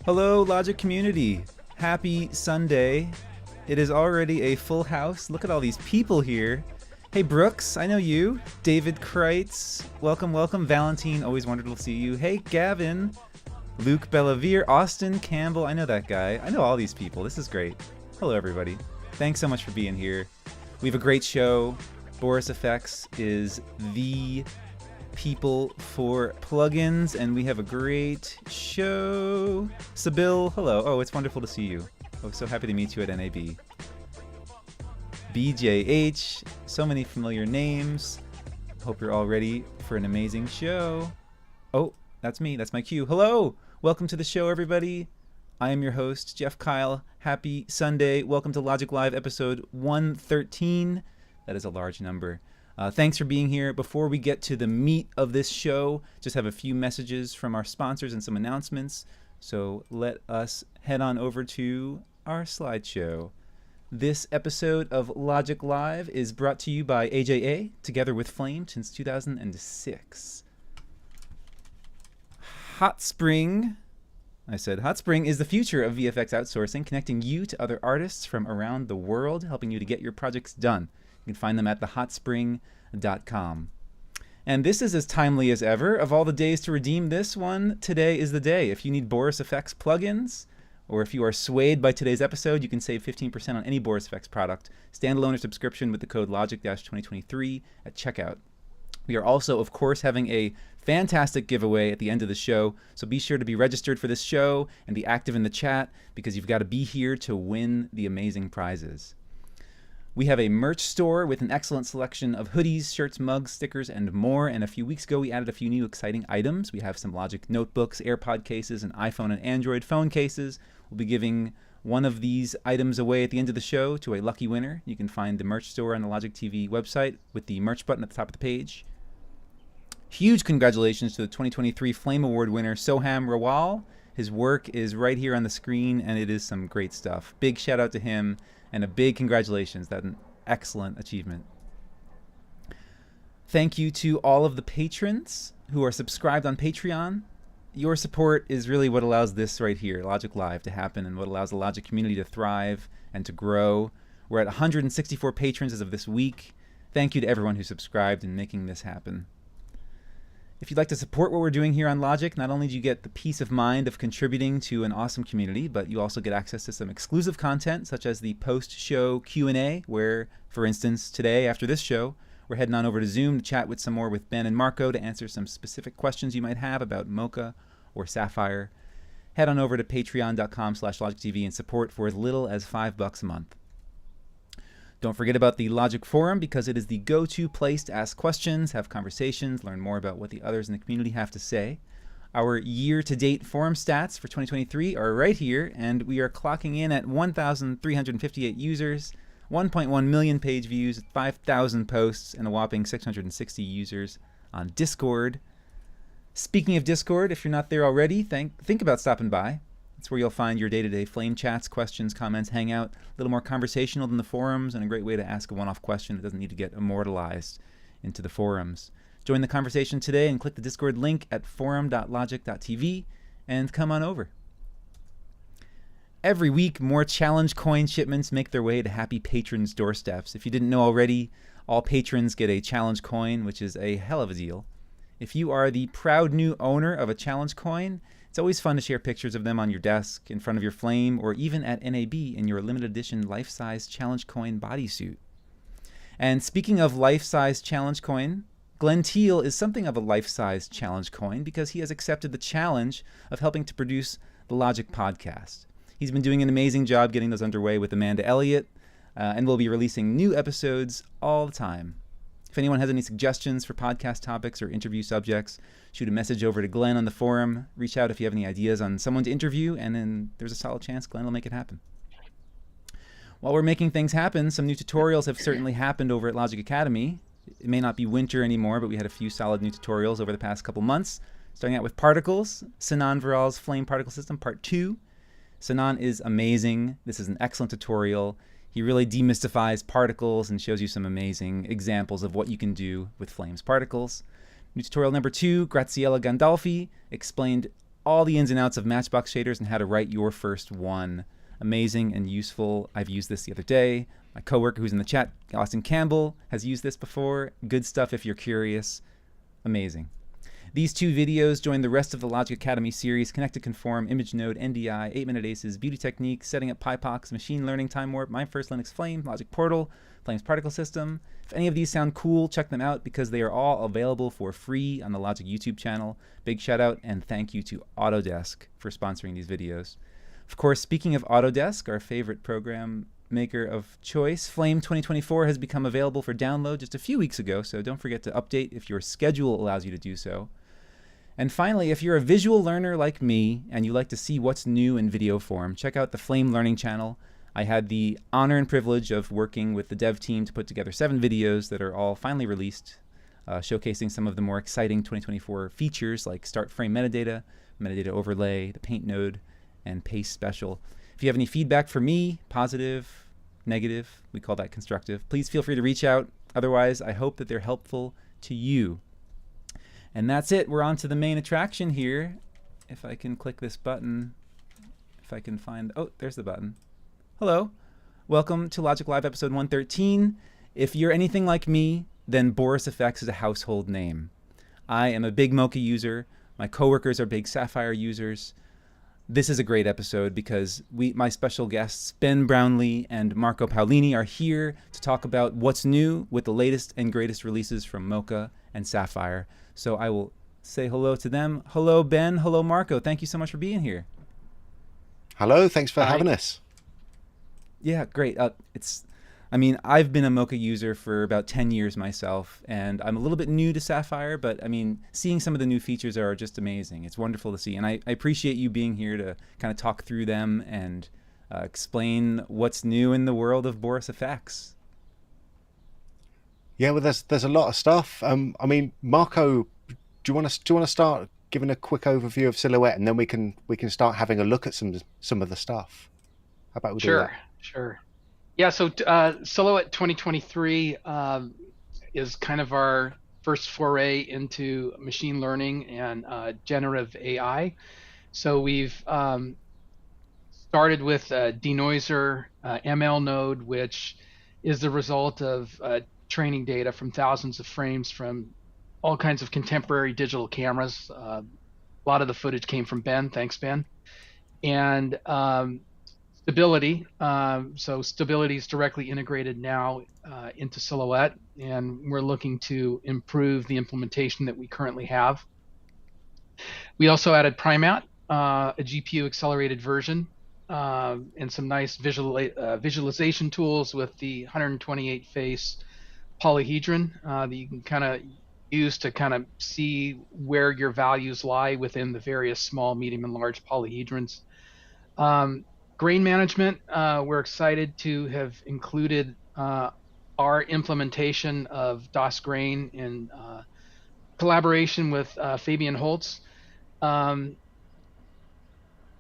Hello, Logic community. Happy Sunday. It is already a full house. Look at all these people here. Hey, Brooks, I know you. David Kreitz, welcome, welcome. Valentine, always wonderful to see you. Hey, Gavin. Luke Bellavere, Austin Campbell, I know that guy. I know all these people. This is great. Hello, everybody. Thanks so much for being here. We have a great show. Boris FX is the people for plugins, and we have a great show. Sabil, hello. Oh, it's wonderful to see you. Oh, so happy to meet you at NAB. BJH, so many familiar names. Hope you're all ready for an amazing show. Oh, that's me. That's my cue. Hello. Welcome to the show, everybody. I am your host, Jeff Kyle. Happy Sunday. Welcome to Logic Live episode 113. That is a large number. Thanks for being here. Before we get to the meat of this show, just have a few messages from our sponsors and some announcements. So let us head on over to our slideshow. This episode of Logic Live is brought to you by AJA, together with Flame since 2006. Hot Spring is the future of VFX outsourcing, connecting you to other artists from around the world, helping you to get your projects done. You can find them at thehotspring.com. And this is as timely as ever. Of all the days to redeem this one, today is the day. If you need Boris FX plugins, or if you are swayed by today's episode, you can save 15% on any Boris FX product, standalone or subscription, with the code LOGIC-2023 at checkout. We are also, of course, having a fantastic giveaway at the end of the show, so be sure to be registered for this show and be active in the chat, because you've got to be here to win the amazing prizes. We have a merch store with an excellent selection of hoodies, shirts, mugs, stickers, and more. And a few weeks ago, we added a few new exciting items. We have some Logic notebooks, AirPod cases, and iPhone and Android phone cases. We'll be giving one of these items away at the end of the show to a lucky winner. You can find the merch store on the Logic TV website with the merch button at the top of the page. Huge congratulations to the 2023 Flame Award winner, Soham Rawal. His work is right here on the screen, and it is some great stuff. Big shout out to him. And a big congratulations. That's an excellent achievement. Thank you to all of the patrons who are subscribed on Patreon. Your support is really what allows this right here, Logic Live, to happen, and what allows the Logic community to thrive and to grow. We're at 164 patrons as of this week. Thank you to everyone who subscribed in making this happen. If you'd like to support what we're doing here on Logic, not only do you get the peace of mind of contributing to an awesome community, but you also get access to some exclusive content, such as the post-show Q&A, where, for instance, today, after this show, we're heading on over to Zoom to chat with some more with Ben and Marco to answer some specific questions you might have about Mocha or Sapphire. Head on over to patreon.com/LogicTV and support for as little as $5 a month. Don't forget about the Logic Forum, because it is the go-to place to ask questions, have conversations, learn more about what the others in the community have to say. Our year-to-date forum stats for 2023 are right here, and we are clocking in at 1,358 users, 1.1 million page views, 5,000 posts, and a whopping 660 users on Discord. Speaking of Discord, if you're not there already, think about stopping by. It's where you'll find your day-to-day flame chats, questions, comments, hangout, a little more conversational than the forums, and a great way to ask a one-off question that doesn't need to get immortalized into the forums. Join the conversation today and click the Discord link at forum.logic.tv and come on over. Every week, more challenge coin shipments make their way to happy patrons' doorsteps. If you didn't know already, all patrons get a challenge coin, which is a hell of a deal. If you are the proud new owner of a challenge coin, it's always fun to share pictures of them on your desk, in front of your flame, or even at NAB in your limited edition life-size challenge coin bodysuit. And speaking of life-size challenge coin, Glenn Teal is something of a life-size challenge coin because he has accepted the challenge of helping to produce the Logic podcast. He's been doing an amazing job getting those underway with Amanda Elliott, and we'll be releasing new episodes all the time. If anyone has any suggestions for podcast topics or interview subjects, shoot a message over to Glenn on the forum. Reach out if you have any ideas on someone to interview, and then there's a solid chance Glenn will make it happen. While we're making things happen, some new tutorials have certainly happened over at Logic Academy. It may not be winter anymore, but we had a few solid new tutorials over the past couple months. Starting out with particles, Sinan Viral's Flame Particle System Part 2. Sinan is amazing. This is an excellent tutorial. He really demystifies particles and shows you some amazing examples of what you can do with Flame's particles. New tutorial number 2, Graziella Gandolfi explained all the ins and outs of Matchbox shaders and how to write your first one. Amazing and useful. I've used this the other day. My coworker who's in the chat, Austin Campbell, has used this before. Good stuff if you're curious. Amazing. These 2 videos join the rest of the Logic Academy series: Connected Conform, Image Node, NDI, 8-Minute Aces, Beauty Techniques, Setting Up PyPox, Machine Learning, Time Warp, My First Linux Flame, Logic Portal, Flame's Particle System. If any of these sound cool, check them out because they are all available for free on the Logic YouTube channel. Big shout out and thank you to Autodesk for sponsoring these videos. Of course, speaking of Autodesk, our favorite program maker of choice, Flame 2024 has become available for download just a few weeks ago, so don't forget to update if your schedule allows you to do so. And finally, if you're a visual learner like me and you like to see what's new in video form, check out the Flame Learning channel. I had the honor and privilege of working with the dev team to put together 7 videos that are all finally released, showcasing some of the more exciting 2024 features like Start Frame Metadata, Metadata Overlay, the Paint Node, and Paste Special. If you have any feedback for me, positive, negative, we call that constructive, please feel free to reach out. Otherwise, I hope that they're helpful to you. And that's it. We're on to the main attraction here. If I can click this button, if I can find, oh, there's the button. Hello. Welcome to Logic Live episode 113. If you're anything like me, then Boris FX is a household name. I am a big Mocha user. My coworkers are big Sapphire users. This is a great episode because my special guests, Ben Brownlee and Marco Paolini, are here to talk about what's new with the latest and greatest releases from Mocha and Sapphire. So I will say hello to them. Hello, Ben. Hello, Marco. Thank you so much for being here. Hello. Thanks for having us. Yeah, great. I've been a Mocha user for about 10 years myself, and I'm a little bit new to Sapphire, but seeing some of the new features are just amazing. It's wonderful to see, and I appreciate you being here to kind of talk through them and explain what's new in the world of Boris FX. Yeah, well, there's a lot of stuff. Marco, do you want to start giving a quick overview of Silhouette, and then we can start having a look at some of the stuff. How about we do that? Sure. Yeah, so Silhouette 2023 is kind of our first foray into machine learning and generative AI. So we've started with a denoiser ML node, which is the result of training data from thousands of frames from all kinds of contemporary digital cameras. A lot of the footage came from Ben. Thanks, Ben. And stability. So stability is directly integrated now into Silhouette, and we're looking to improve the implementation that we currently have. We also added PriMat, a GPU accelerated version, and some nice visualization tools with the 128 face polyhedron that you can kind of use to kind of see where your values lie within the various small, medium, and large polyhedrons. Grain management, we're excited to have included our implementation of DOS Grain in collaboration with Fabian Holtz.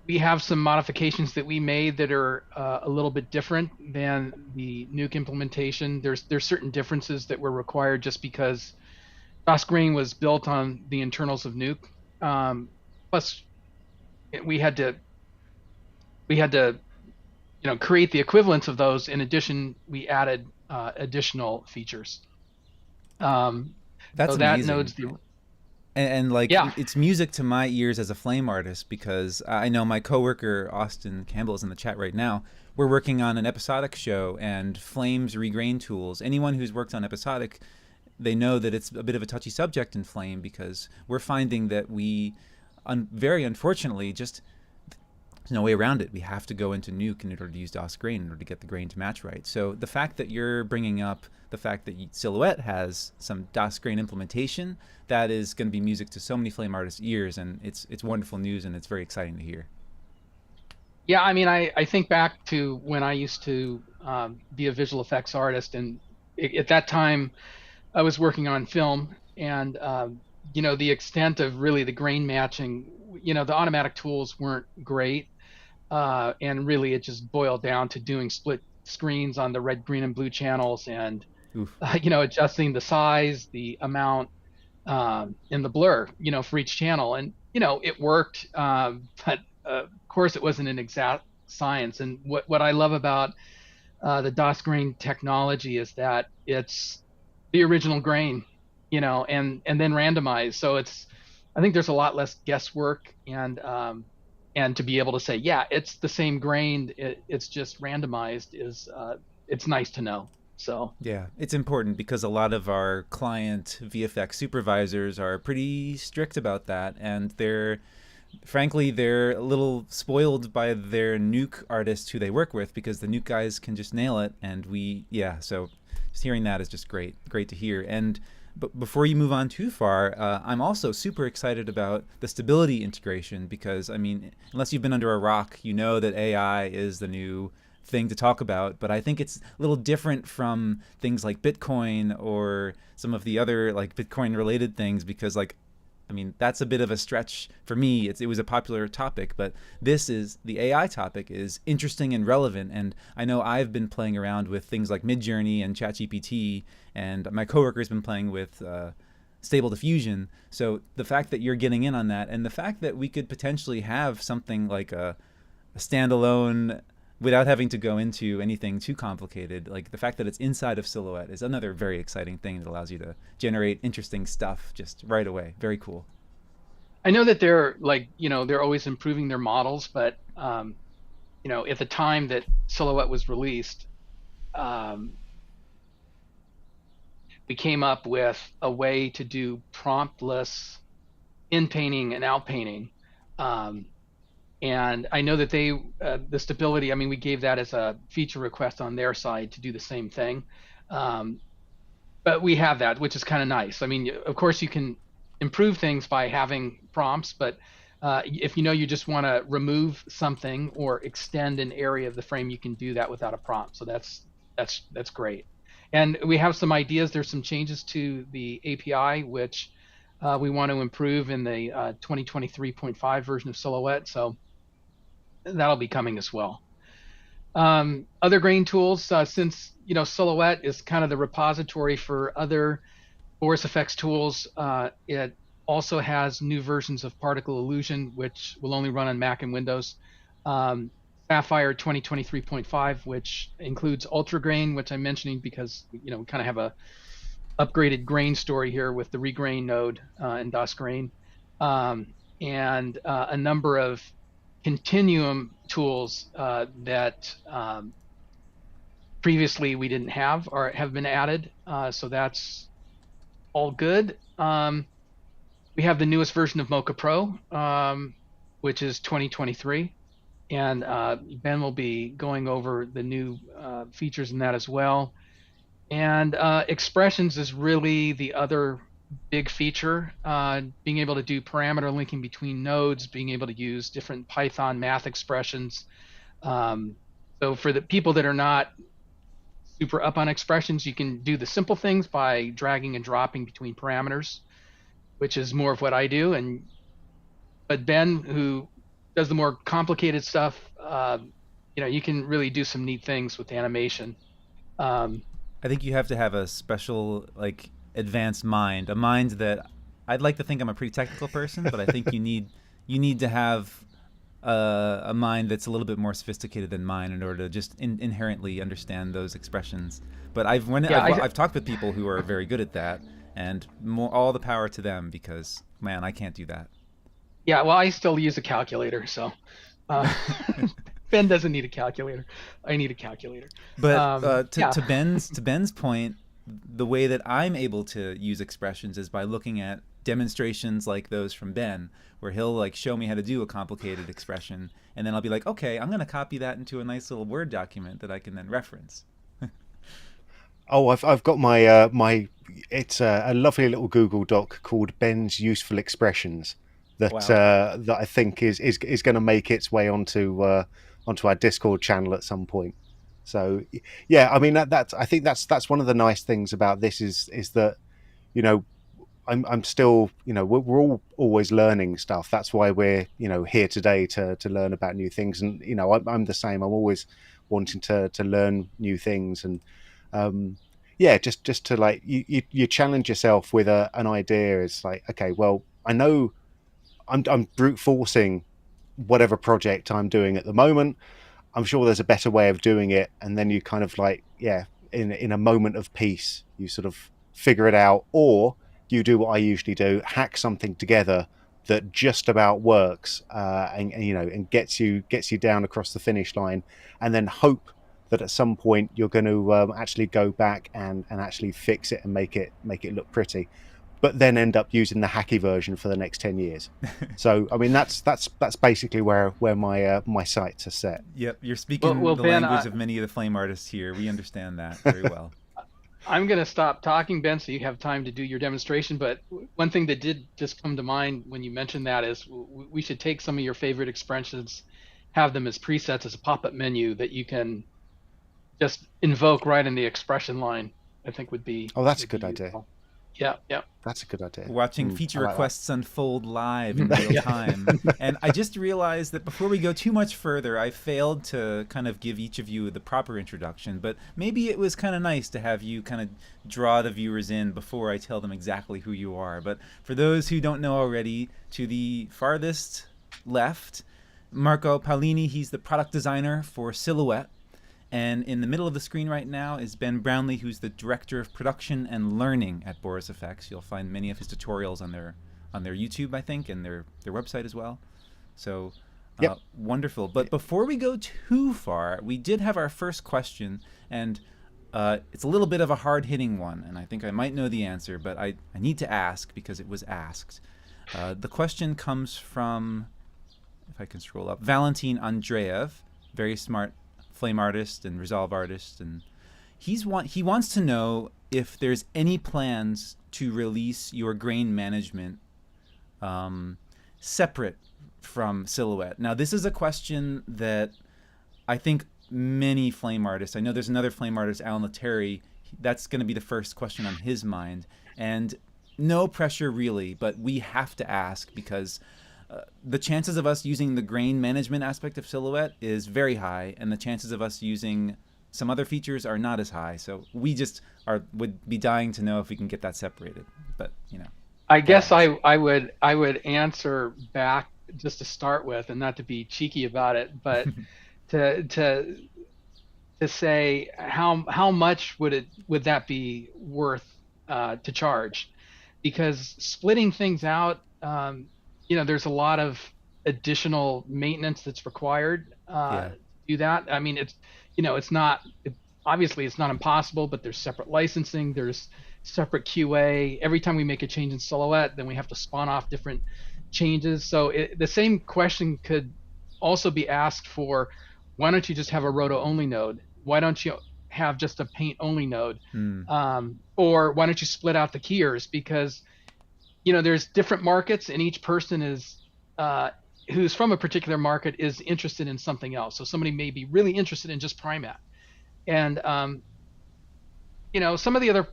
We have some modifications that we made that are a little bit different than the Nuke implementation. There's certain differences that were required just because DOS Grain was built on the internals of Nuke. Plus, we had to create the equivalents of those. In addition, we added additional features. That's so amazing. That node's it's music to my ears as a Flame artist, because I know my coworker Austin Campbell is in the chat right now. We're working on an episodic show, and Flame's Regrain tools. Anyone who's worked on episodic, they know that it's a bit of a touchy subject in Flame, because we're finding that we, very unfortunately, just there's no way around it. We have to go into Nuke in order to use DOS Grain in order to get the grain to match right. So the fact that you're bringing up the fact that Silhouette has some DOS Grain implementation, that is going to be music to so many Flame artists' ears, and it's wonderful news, and it's very exciting to hear. Yeah, I think back to when I used to be a visual effects artist, and at that time I was working on film, and the extent of really the grain matching, the automatic tools weren't great. And really it just boiled down to doing split screens on the red, green, and blue channels, and adjusting the size, the amount, and the blur, for each channel. And it worked, but of course it wasn't an exact science. And what I love about the DOS grain technology is that it's the original grain, and then randomized. So I think there's a lot less guesswork, and to be able to say, yeah, it's the same grain, it's just randomized is it's nice to know. So Yeah, it's important because a lot of our client VFX supervisors are pretty strict about that, and frankly, they're a little spoiled by their nuke artists who they work with because the nuke guys can just nail it, and so just hearing that is just great to hear. And but before you move on too far, I'm also super excited about the stability integration because, I mean, unless you've been under a rock, you know that AI is the new thing to talk about, but I think it's a little different from things like Bitcoin or some of the other like Bitcoin related things because like, I mean, that's a bit of a stretch for me. It was a popular topic, but the AI topic is interesting and relevant. And I know I've been playing around with things like Midjourney and ChatGPT, and my coworker's been playing with Stable Diffusion. So the fact that you're getting in on that, and the fact that we could potentially have something like a standalone without having to go into anything too complicated, like the fact that it's inside of Silhouette is another very exciting thing that allows you to generate interesting stuff just right away. Very cool. I know that they're like, they're always improving their models, but at the time that Silhouette was released, um, we came up with a way to do promptless in painting and out painting. Um, and I know that the stability, I mean, we gave that as a feature request on their side to do the same thing. Um, but we have that, which is kind of nice. I mean, of course, you can improve things by having prompts, but if you just want to remove something or extend an area of the frame, you can do that without a prompt. So that's great. And we have some ideas. There's some changes to the API, which we want to improve in the 2023.5 version of Silhouette. So that'll be coming as well. Other grain tools, since Silhouette is kind of the repository for other Boris FX tools, it also has new versions of Particle Illusion, which will only run on Mac and Windows. Sapphire 2023.5, which includes Ultra Grain, which I'm mentioning because we kind of have a upgraded grain story here with the Regrain node and DOS grain, and a number of Continuum tools that previously we didn't have or have been added. So that's all good. We have the newest version of Mocha Pro, which is 2023. And Ben will be going over the new features in that as well. And expressions is really the other big feature, being able to do parameter linking between nodes, being able to use different Python math expressions. So for the people that are not super up on expressions, you can do the simple things by dragging and dropping between parameters, which is more of what I do. But Ben, who does the more complicated stuff, you can really do some neat things with animation. I think you have to have a special, like, advanced mind, a mind that I'd like to think I'm a pretty technical person, but I think you need to have a mind that's a little bit more sophisticated than mine in order to just inherently understand those expressions. But I've talked with people who are very good at that, and all the power to them because, man, I can't do that. Yeah, well, I still use a calculator, so Ben doesn't need a calculator. I need a calculator. But to Ben's point, the way that I'm able to use expressions is by looking at demonstrations like those from Ben, where he'll like show me how to do a complicated expression, and then I'll be like, okay, I'm going to copy that into a nice little Word document that I can then reference. Oh, I've got my it's a lovely little Google Doc called Ben's Useful Expressions that Wow. that I think is going to make its way onto our Discord channel at some point. So yeah, I mean I think that's one of the nice things about this is that I'm still we're all always learning stuff. That's why we're here today to learn about new things, and I'm the same. I'm always wanting to learn new things, and just to like you challenge yourself with an idea. It's like, okay, well, I know I'm brute forcing whatever project I'm doing at the moment. I'm sure there's a better way of doing it, and then you kind of like, yeah, in a moment of peace, you sort of figure it out, or you do what I usually do, hack something together that just about works, and you know, and gets you down across the finish line, and then hope that at some point you're going to actually go back and actually fix it and make it look pretty, but then end up using the hacky version for the next 10 years. So I mean, that's basically where my sights are set. Yep, you're speaking Well, the Ben, language of many of the flame artists here. We understand that very well. I'm going to stop talking, Ben, so you have time to do your demonstration. But one thing that did just come to mind when you mentioned that is we should take some of your favorite expressions, have them as presets as a pop-up menu that you can just invoke right in the expression line. I think would be. Oh, that's a good idea. Yeah, yeah. That's a good idea. Watching feature like requests unfold live in real time. And I just realized that before we go too much further, I failed to kind of give each of you the proper introduction, but maybe it was kind of nice to have you kind of draw the viewers in before I tell them exactly who you are. But for those who don't know already, to the farthest left, Marco Paolini, he's the product designer for Silhouette. And in the middle of the screen right now is Ben Brownlee, who's the director of production and learning at Boris FX. You'll find many of his tutorials on their YouTube, I think, and their website as well. So Yep. Wonderful. But before we go too far, we did have our first question, and it's a little bit of a hard-hitting one, and I think I might know the answer, but I need to ask because it was asked. The question comes from, if I can scroll up, Valentin Andreev, very smart flame artist and resolve artist, and he wants to know if there's any plans to release your grain management separate from Silhouette. Now, this is a question that I think many flame artists, I know there's another flame artist, Alan Letary, that's going to be the first question on his mind, and no pressure really, but we have to ask because the chances of us using the grain management aspect of Silhouette is very high, and the chances of us using some other features are not as high. So we just would be dying to know if we can get that separated. But you know, I guess I would answer back just to start with, and not to be cheeky about it, but to say how much would that be worth to charge? Because splitting things out, there's a lot of additional maintenance that's required to do that. I mean, obviously it's not impossible, but there's separate licensing, there's separate QA. Every time we make a change in Silhouette, then we have to spawn off different changes. So the same question could also be asked for, why don't you just have a roto-only node? Why don't you have just a paint-only node? Or why don't you split out the keyers? Because there's different markets, and each person is who's from a particular market is interested in something else. So somebody may be really interested in just Primat, and some of the other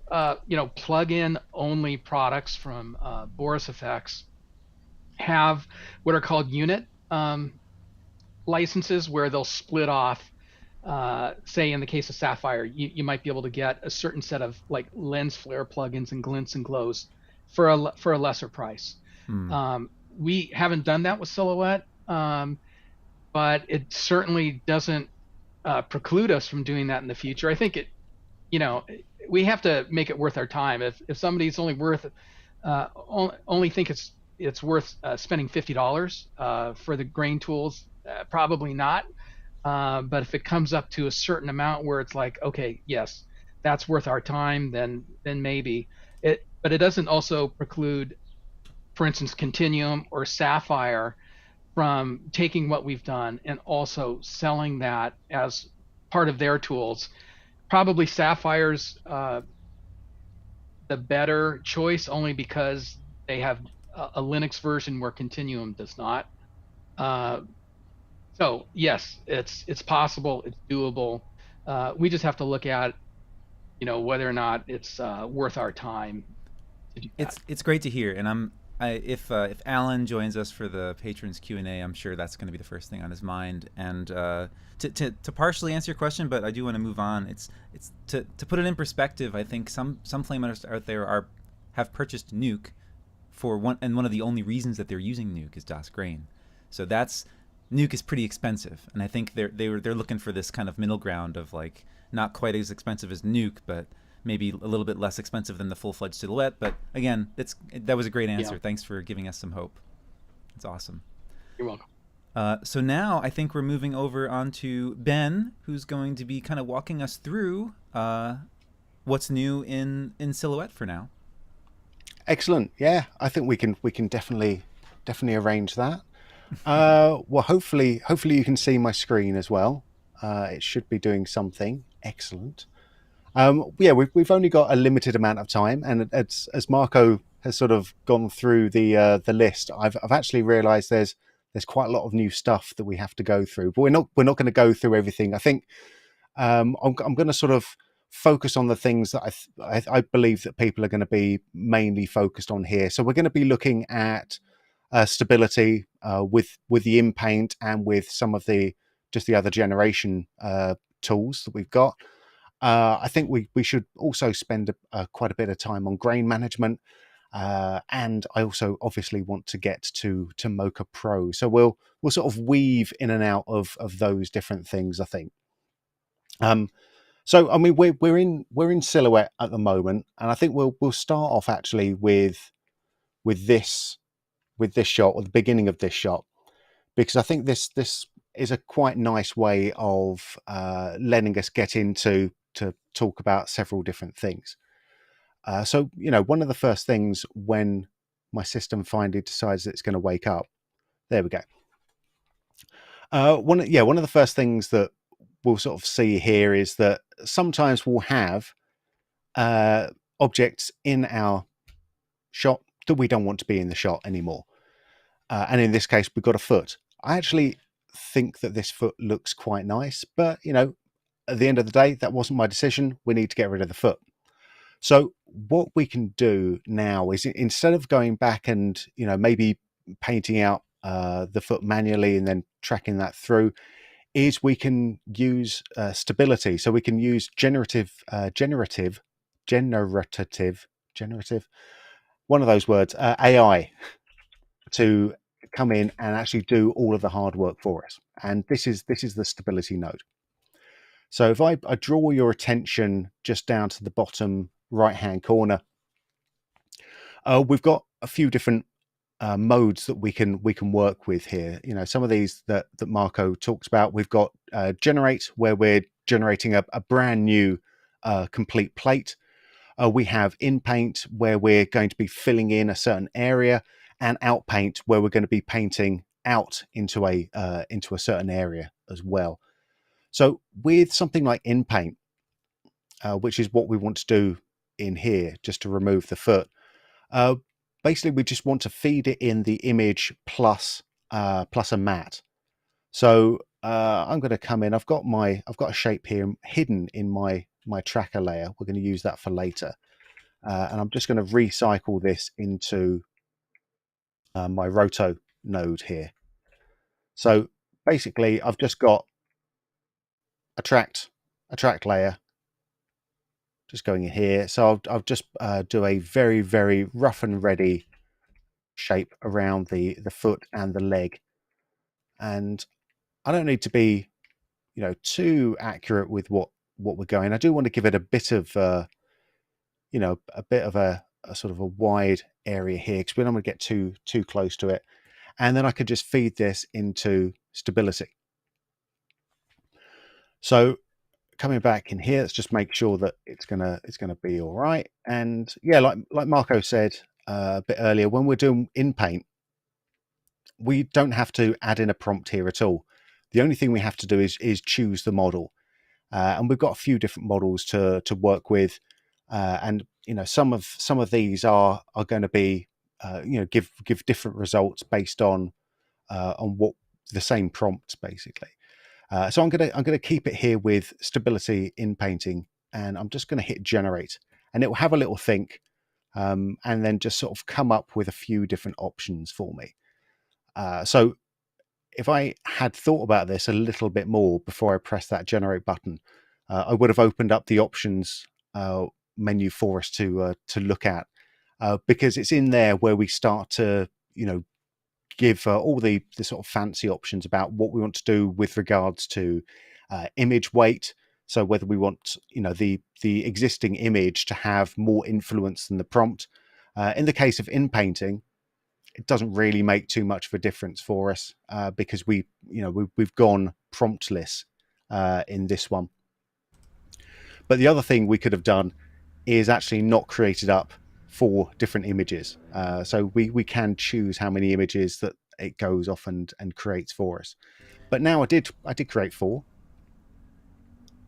plug-in only products from Boris FX have what are called unit licenses, where they'll split off. Say in the case of Sapphire, you might be able to get a certain set of like lens flare plugins and glints and glows for a lesser price. We haven't done that with Silhouette, but it certainly doesn't preclude us from doing that in the future. I think we have to make it worth our time. If somebody's only think it's worth spending $50 for the grain tools, probably not. But if it comes up to a certain amount where it's like, okay, yes, that's worth our time, then maybe. But it doesn't also preclude, for instance, Continuum or Sapphire from taking what we've done and also selling that as part of their tools. Probably Sapphire's the better choice, only because they have a Linux version where Continuum does not. So yes, it's possible, it's doable. We just have to look at, whether or not it's worth our time. It's great to hear, and if Alan joins us for the patrons Q&A, I'm sure that's going to be the first thing on his mind. And to partially answer your question, but I do want to move on. It's to put it in perspective. I think some flame artists out there have purchased Nuke for one, and one of the only reasons that they're using Nuke is DOS Grain. So Nuke is pretty expensive, and I think they're looking for this kind of middle ground of like not quite as expensive as Nuke, but maybe a little bit less expensive than the full-fledged Silhouette. But again, that was a great answer. Yeah. Thanks for giving us some hope. It's awesome. You're welcome. So now I think we're moving over onto Ben, who's going to be kind of walking us through what's new in Silhouette for now. Excellent. Yeah, I think we can definitely arrange that. Well, hopefully you can see my screen as well. It should be doing something. Excellent. Yeah, we've only got a limited amount of time, and as Marco has sort of gone through the list, I've actually realised there's quite a lot of new stuff that we have to go through, but we're not going to go through everything. I think I'm going to sort of focus on the things that I believe that people are going to be mainly focused on here. So we're going to be looking at stability with the in-paint and with some of the other generation tools that we've got. I think we should also spend quite a bit of time on grain management, and I also obviously want to get to Mocha Pro. So we'll sort of weave in and out of those different things, I think. So I mean we're in Silhouette at the moment, and I think we'll start off actually with this shot, or the beginning of this shot, because I think this is a quite nice way of letting us get into to talk about several different things. So one of the first things when my system finally decides that it's going to wake up, there we go. One of the first things that we'll sort of see here is that sometimes we'll have objects in our shot that we don't want to be in the shot anymore. And in this case, we've got a foot. I actually think that this foot looks quite nice, but at the end of the day, that wasn't my decision. We need to get rid of the foot. So what we can do now is, instead of going back and maybe painting out the foot manually and then tracking that through, is we can use stability. So we can use generative, one of those words, AI, to come in and actually do all of the hard work for us. And this is the stability node. So if I draw your attention just down to the bottom right hand corner, we've got a few different modes that we can work with here. Some of these that Marco talks about. We've got generate, where we're generating a brand new complete plate. We have in paint, where we're going to be filling in a certain area, and out paint, where we're going to be painting out into a certain area as well. So with something like in paint, which is what we want to do in here, just to remove the foot, basically we just want to feed it in the image plus a matte. So I'm going to come in. I've got a shape here hidden in my tracker layer. We're going to use that for later, and I'm just going to recycle this into my roto node here. So basically, I've just got a tracked layer just going in here. So I'll just do a very, very rough and ready shape around the foot and the leg, and I don't need to be too accurate with what we're going. I do want to give it a bit of a sort of a wide area here, because we don't want to get too close to it. And then I could just feed this into stability. So coming back in here, let's just make sure that it's gonna be all right. And yeah, like Marco said a bit earlier, when we're doing in paint, we don't have to add in a prompt here at all. The only thing we have to do is choose the model, and we've got a few different models to work with, and some of these are going to be give different results based on what the same prompts basically. So I'm gonna keep it here with stability in painting, and I'm just going to hit generate, and it will have a little think, and then just sort of come up with a few different options for me. So if I had thought about this a little bit more before I pressed that generate button, I would have opened up the options menu for us to look at, because it's in there where we start to, give all the sort of fancy options about what we want to do with regards to image weight. So whether we want, the existing image to have more influence than the prompt. In the case of in-painting, it doesn't really make too much of a difference for us because we've gone promptless in this one. But the other thing we could have done is actually not created up 4 different images. So we can choose how many images that it goes off and creates for us. But now I did create 4,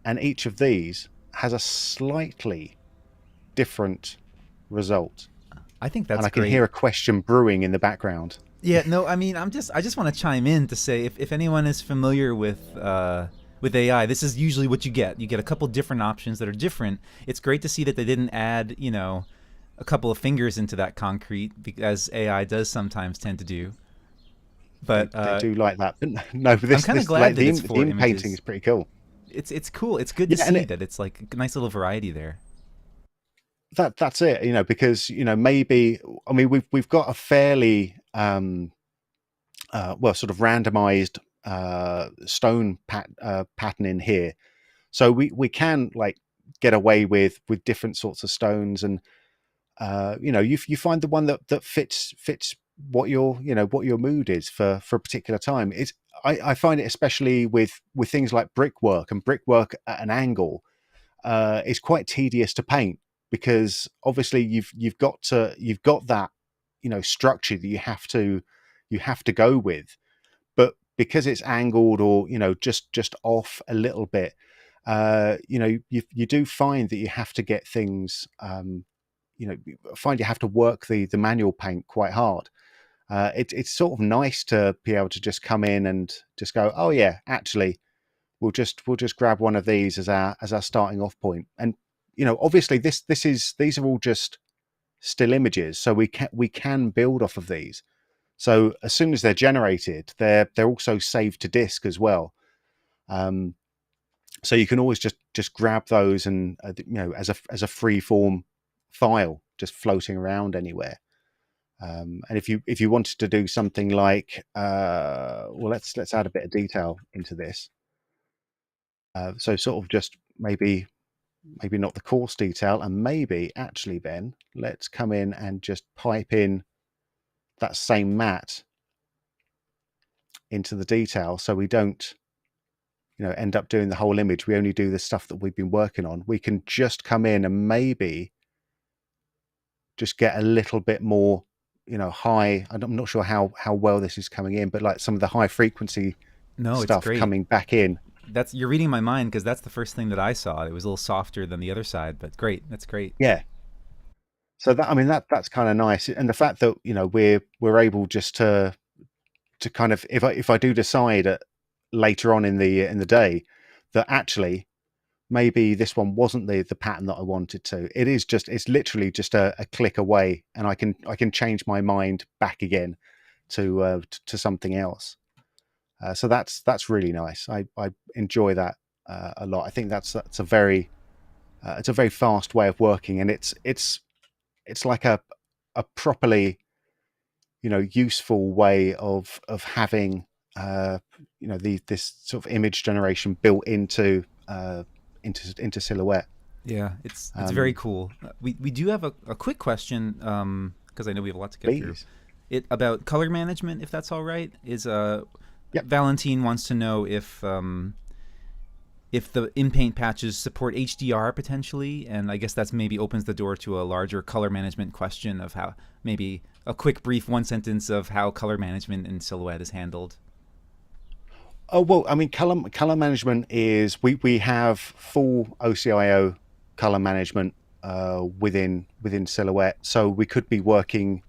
and each of these has a slightly different result. I think that's and I can great. hear a question brewing in the background. Yeah, no, I mean, I just want to chime in to say if anyone is familiar with AI, this is usually what you get. You get a couple different options that are different. It's great to see that they didn't add, a couple of fingers into that concrete, as AI does sometimes tend to do. But they do like that. But no, but I'm kind of glad that it's the 4 in-painting images. is pretty cool. It's cool. It's good to see that it's like a nice little variety there. That's it, because maybe, I mean, we've got a fairly sort of randomized stone pattern in here, so we can like get away with different sorts of stones, and you find the one that fits what your mood is for a particular time. I find it, especially with things like brickwork at an angle, is quite tedious to paint, because obviously you've got that structure that you have to go with, but because it's angled or just off a little bit, you do find that you have to get things, find you have to work the manual paint quite hard. It's sort of nice to be able to just come in and just go, oh yeah, actually we'll just grab one of these as our starting off point. And obviously these are all just still images, so we can build off of these. So as soon as they're generated, they're also saved to disk as well. So you can always just grab those and as a free form file just floating around anywhere. And if you wanted to do something like let's add a bit of detail into this. So sort of just maybe not the coarse detail, and maybe actually then let's come in and just pipe in that same matte into the detail, so we don't end up doing the whole image. We only do the stuff that we've been working on. We can just come in and maybe just get a little bit more high. I'm not sure how well this is coming in, but like some of the high frequency stuff coming back in. You're reading my mind, because that's the first thing that I saw. It was a little softer than the other side, but great. That's great. Yeah. So that's kind of nice, and the fact that we're able just to kind of, if I do decide later on in the day that actually maybe this one wasn't the pattern that I wanted to, it's literally just a click away, and I can change my mind back again to something else. So that's really nice. I enjoy that a lot. I think that's a very fast way of working, and it's like a properly useful way of having this sort of image generation built into Silhouette. Yeah, it's very cool. We do have a quick question, because I know we have a lot to get through. About color management, if that's all right. Yep. Valentine wants to know if the in-paint patches support HDR potentially, and I guess that's maybe opens the door to a larger color management question of how, maybe a quick brief one sentence of how color management in Silhouette is handled. Oh, well, I mean, color management is, we have full OCIO color management within Silhouette, so we could be working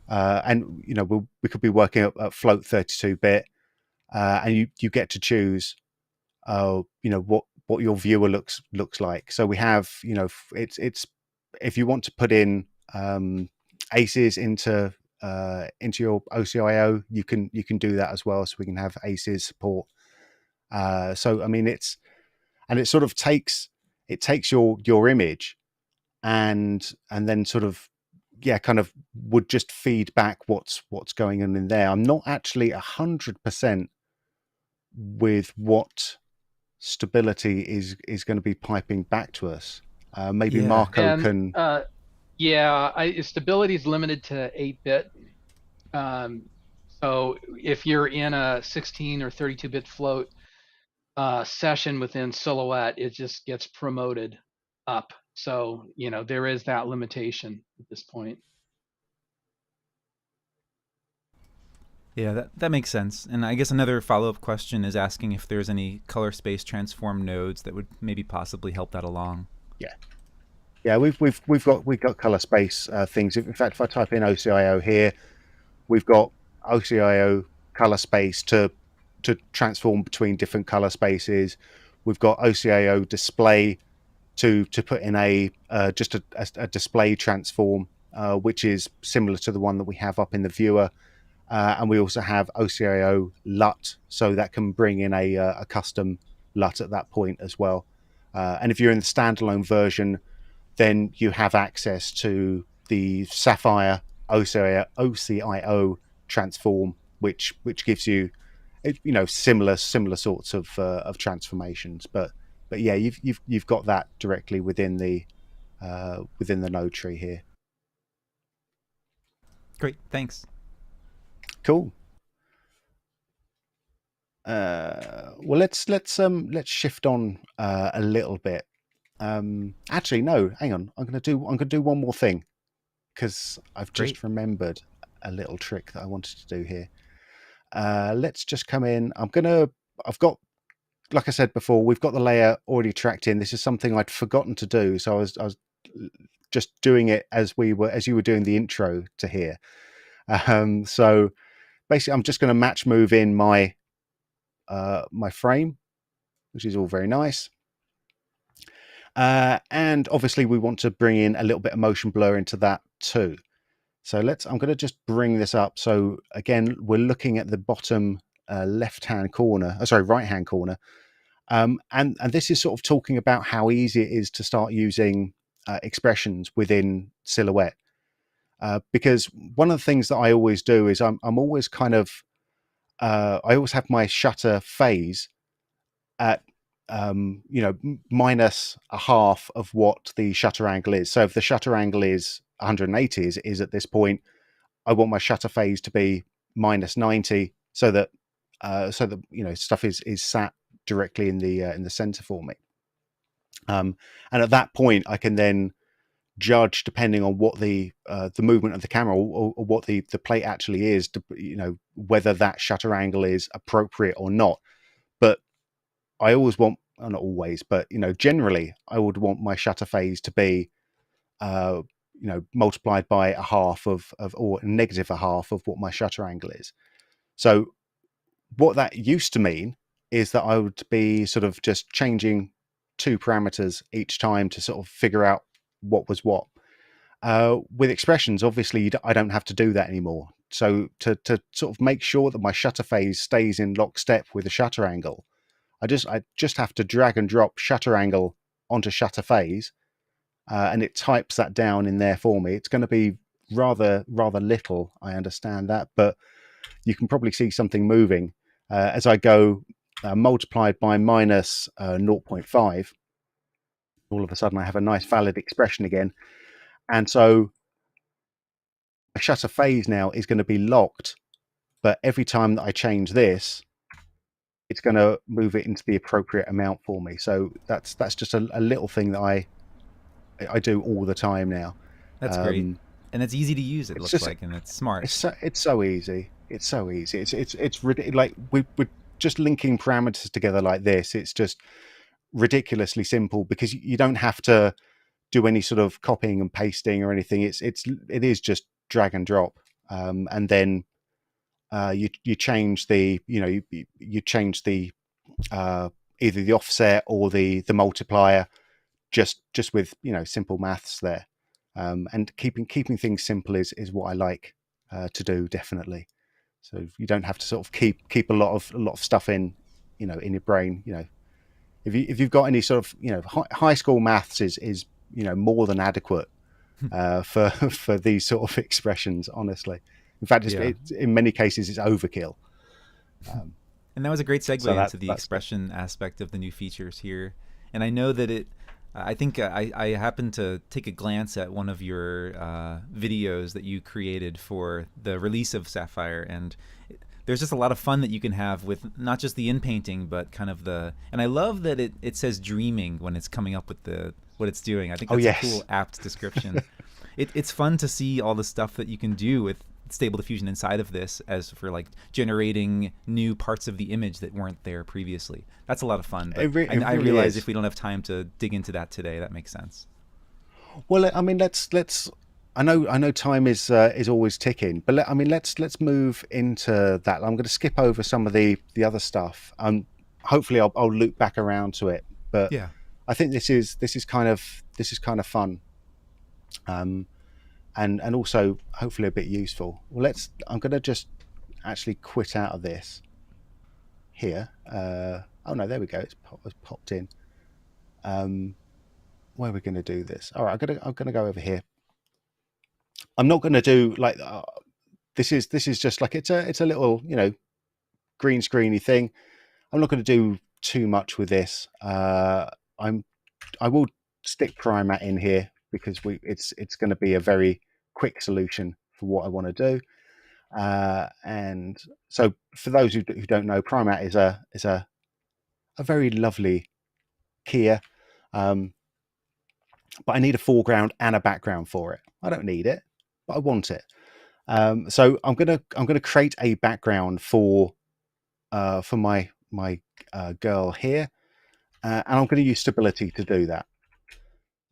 and we could be working at float 32-bit, and you get to choose what your viewer looks like. So we have, it's if you want to put in aces into your OCIO, you can do that as well. So we can have aces support. So I mean, it sort of takes your image and then sort of yeah, kind of would just feed back what's going on in there. I'm not actually 100% with what stability is going to be piping back to us. Maybe Yeah. Marco And can. yeah, stability is limited to 8-bit. Um, so if you're in a 16 or 32-bit float session within Silhouette, it just gets promoted up. So, there is that limitation at this point. Yeah, that makes sense. And I guess another follow-up question is asking if there's any color space transform nodes that would maybe possibly help that along. Yeah, we've got color space things. In fact, if I type in OCIO here, we've got OCIO color space to transform between different color spaces. We've got OCIO display to put in a just a display transform, which is similar to the one that we have up in the viewer. And we also have OCIO LUT, so that can bring in a custom LUT at that point as well. And if you're in the standalone version, then you have access to the Sapphire OCIO transform, which gives you, similar sorts of transformations. But yeah, you've got that directly within the node tree here. Great, thanks. Cool. Well, let's shift on a little bit. Actually, no, hang on. I'm gonna do one more thing because I've just remembered a little trick that I wanted to do here. Let's just come in. I've got, like I said before, we've got the layer already tracked in. This is something I'd forgotten to do, so I was just doing it as you were doing the intro to here. So basically, I'm just going to match move in my frame, which is all very nice. And obviously we want to bring in a little bit of motion blur into that too. So I'm going to just bring this up. So again, we're looking at the bottom right-hand corner. And this is sort of talking about how easy it is to start using expressions within Silhouette. Because one of the things that I always do is I'm always kind of, I always have my shutter phase at minus a half of what the shutter angle is. So if the shutter angle is 180 is at this point, I want my shutter phase to be minus 90 so that stuff is sat directly in the center for me. And at that point I can then judge, depending on what the movement of the camera or what the plate actually is, to, whether that shutter angle is appropriate or not. But I always want, not always, but generally I would want my shutter phase to be multiplied by a half of or negative a half of what my shutter angle is. So what that used to mean is that I would be sort of just changing 2 parameters each time to sort of figure out what was what. With expressions, obviously I don't have to do that anymore. So to sort of make sure that my shutter phase stays in lockstep with the shutter angle, I just have to drag and drop shutter angle onto shutter phase, and it types that down in there for me. It's going to be rather little, I understand that, but you can probably see something moving as I go multiplied by minus 0.5. All of a sudden I have a nice valid expression again. And so a shutter phase now is going to be locked, but every time that I change this, it's going to move it into the appropriate amount for me. So that's just a little thing that I do all the time now. That's great, and it's easy to use. It looks like, and it's smart. It's so easy. It's so easy. It's like we're just linking parameters together like this. It's just ridiculously simple because you don't have to do any sort of copying and pasting or anything. It is just drag and drop, and then you change the you change the either the offset or the multiplier just with simple maths there, and keeping things simple is what I like to do, definitely. So you don't have to sort of keep a lot of stuff in your brain. If you've got any sort of high school maths is more than adequate for these sort of expressions. Honestly, in fact, Yeah. in many cases it's overkill. And that was a great segue So into the that's good. expression aspect of the new features here. And I know that I think I happened to take a glance at one of your videos that you created for the release of Sapphire, and there's just a lot of fun that you can have with not just the in painting, but kind of and I love that it says dreaming when it's coming up with what it's doing. I think Oh that's a yes. cool, apt description. It's fun to see all the stuff that you can do with Stable Diffusion inside of this, as for like generating new parts of the image that weren't there previously. That's a lot of fun, but It I really realize is. if we don't have time to dig into that today, that makes sense. Well, I mean, let's. I know time is always ticking, but let's move into that. I'm going to skip over some of the other stuff. Hopefully I'll loop back around to it, but Yeah. I think this is kind of fun, and also hopefully a bit useful. Well, I'm going to just actually quit out of this here. Oh no, there we go. It's popped in. Where are we going to do this? All right, I'm gonna go over here. I'm not going to do like this is just like it's a little green screeny thing. I'm not going to do too much with this. I will stick Primat in here because it's going to be a very quick solution for what I want to do. And so for those who don't know, Primat is a very lovely keyer, but I need a foreground and a background for it. I don't need it, but I want it. So I'm gonna create a background for my girl here, and I'm going to use stability to do that.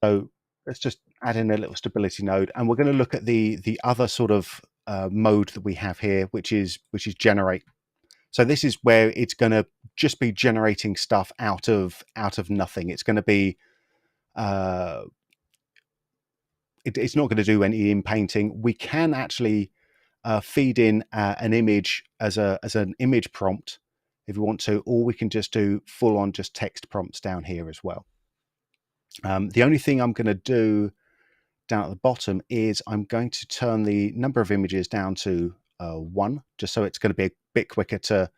So let's just add in a little stability node, and we're going to look at the other sort of mode that we have here, which is generate. So this is where it's going to just be generating stuff out of nothing. It's going to be it's not going to do any in painting. We can actually feed in an image as an image prompt if we want to, or we can just do full on just text prompts down here as well. The only thing I'm going to do down at the bottom is I'm going to turn the number of images down to 1, just so it's going to be a bit quicker to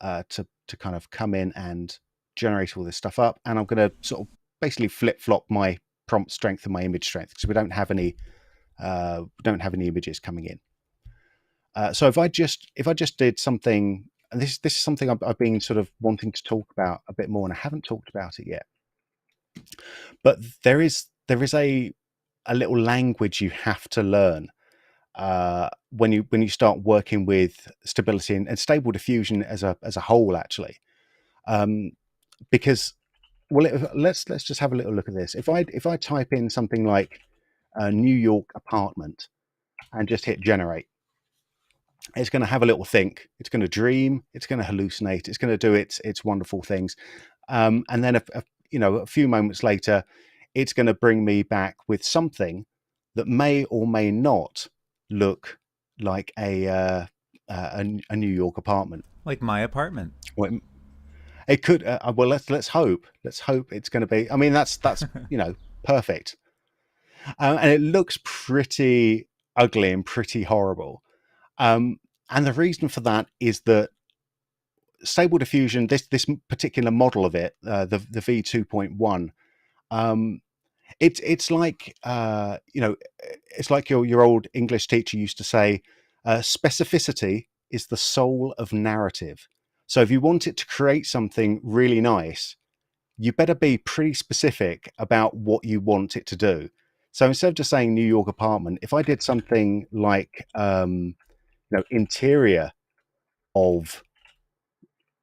kind of come in and generate all this stuff up. And I'm going to sort of basically flip flop my prompt strength and my image strength because we don't have any images coming in. So if I just did something, and this is something I've been sort of wanting to talk about a bit more, and I haven't talked about it yet. But there is a little language you have to learn when you start working with stability and stable diffusion as a whole, actually, because let's just have a little look at this. If I type in something like New York apartment and just hit generate, it's going to have a little think. It's going to dream. It's going to hallucinate. It's going to do its wonderful things, and then a few moments later, it's going to bring me back with something that may or may not look like a New York apartment. Like my apartment. Well, it could. Well, let's hope. Let's hope it's going to be. I mean, that's perfect, and it looks pretty ugly and pretty horrible. And the reason for that is that Stable Diffusion, this particular model of it, the V2.1, it's like it's like your old English teacher used to say, specificity is the soul of narrative. So if you want it to create something really nice, you better be pretty specific about what you want it to do. So instead of just saying New York apartment, if I did something like interior of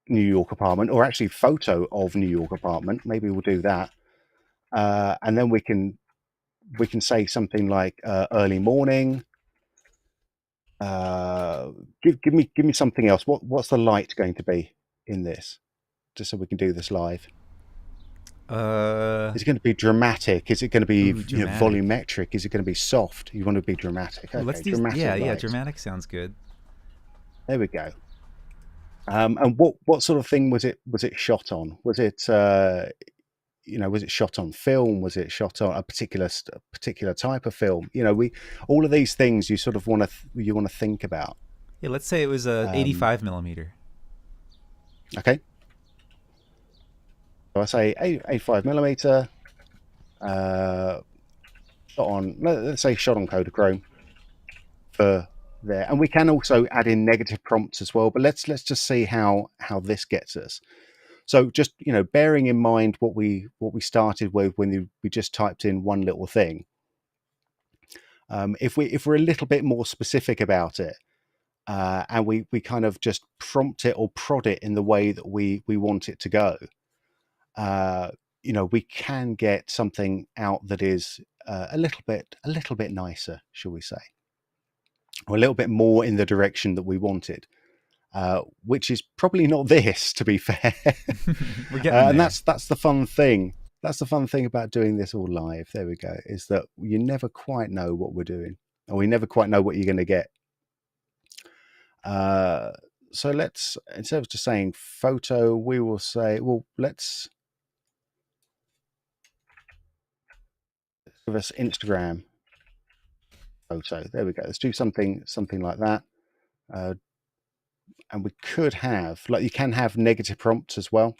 New York apartment, or actually photo of New York apartment, maybe we'll do that, and then we can say something like early morning. Give me something else. What's the light going to be in this, just so we can do this live? Is it going to be dramatic? Is it going to be volumetric? Is it going to be soft? You want to be dramatic? Okay, Let's do dramatic. yeah. Dramatic sounds good. There we go. And what sort of thing was it shot on? Was it was it shot on film? Was it shot on a particular type of film? All of these things you sort of want to think about. Yeah, let's say it was a 85 millimeter. Okay. So I say 85 millimeter. Shot on, let's say, shot on Kodachrome for there, and we can also add in negative prompts as well. But let's just see how this gets us. So just bearing in mind what we started with when we just typed in one little thing. If we're a little bit more specific about it, and we kind of just prompt it or prod it in the way that we want it to go, we can get something out that is a little bit nicer, shall we say, or a little bit more in the direction that we wanted. Which is probably not this, to be fair. We're getting there. And that's the fun thing. That's the fun thing about doing this all live. There we go. Is that you never quite know what we're doing, or we never quite know what you're going to get. So let's, instead of just saying photo, we will say, well, let's give us Instagram photo. There we go. Let's do something like that. And we could have, you can have negative prompts as well,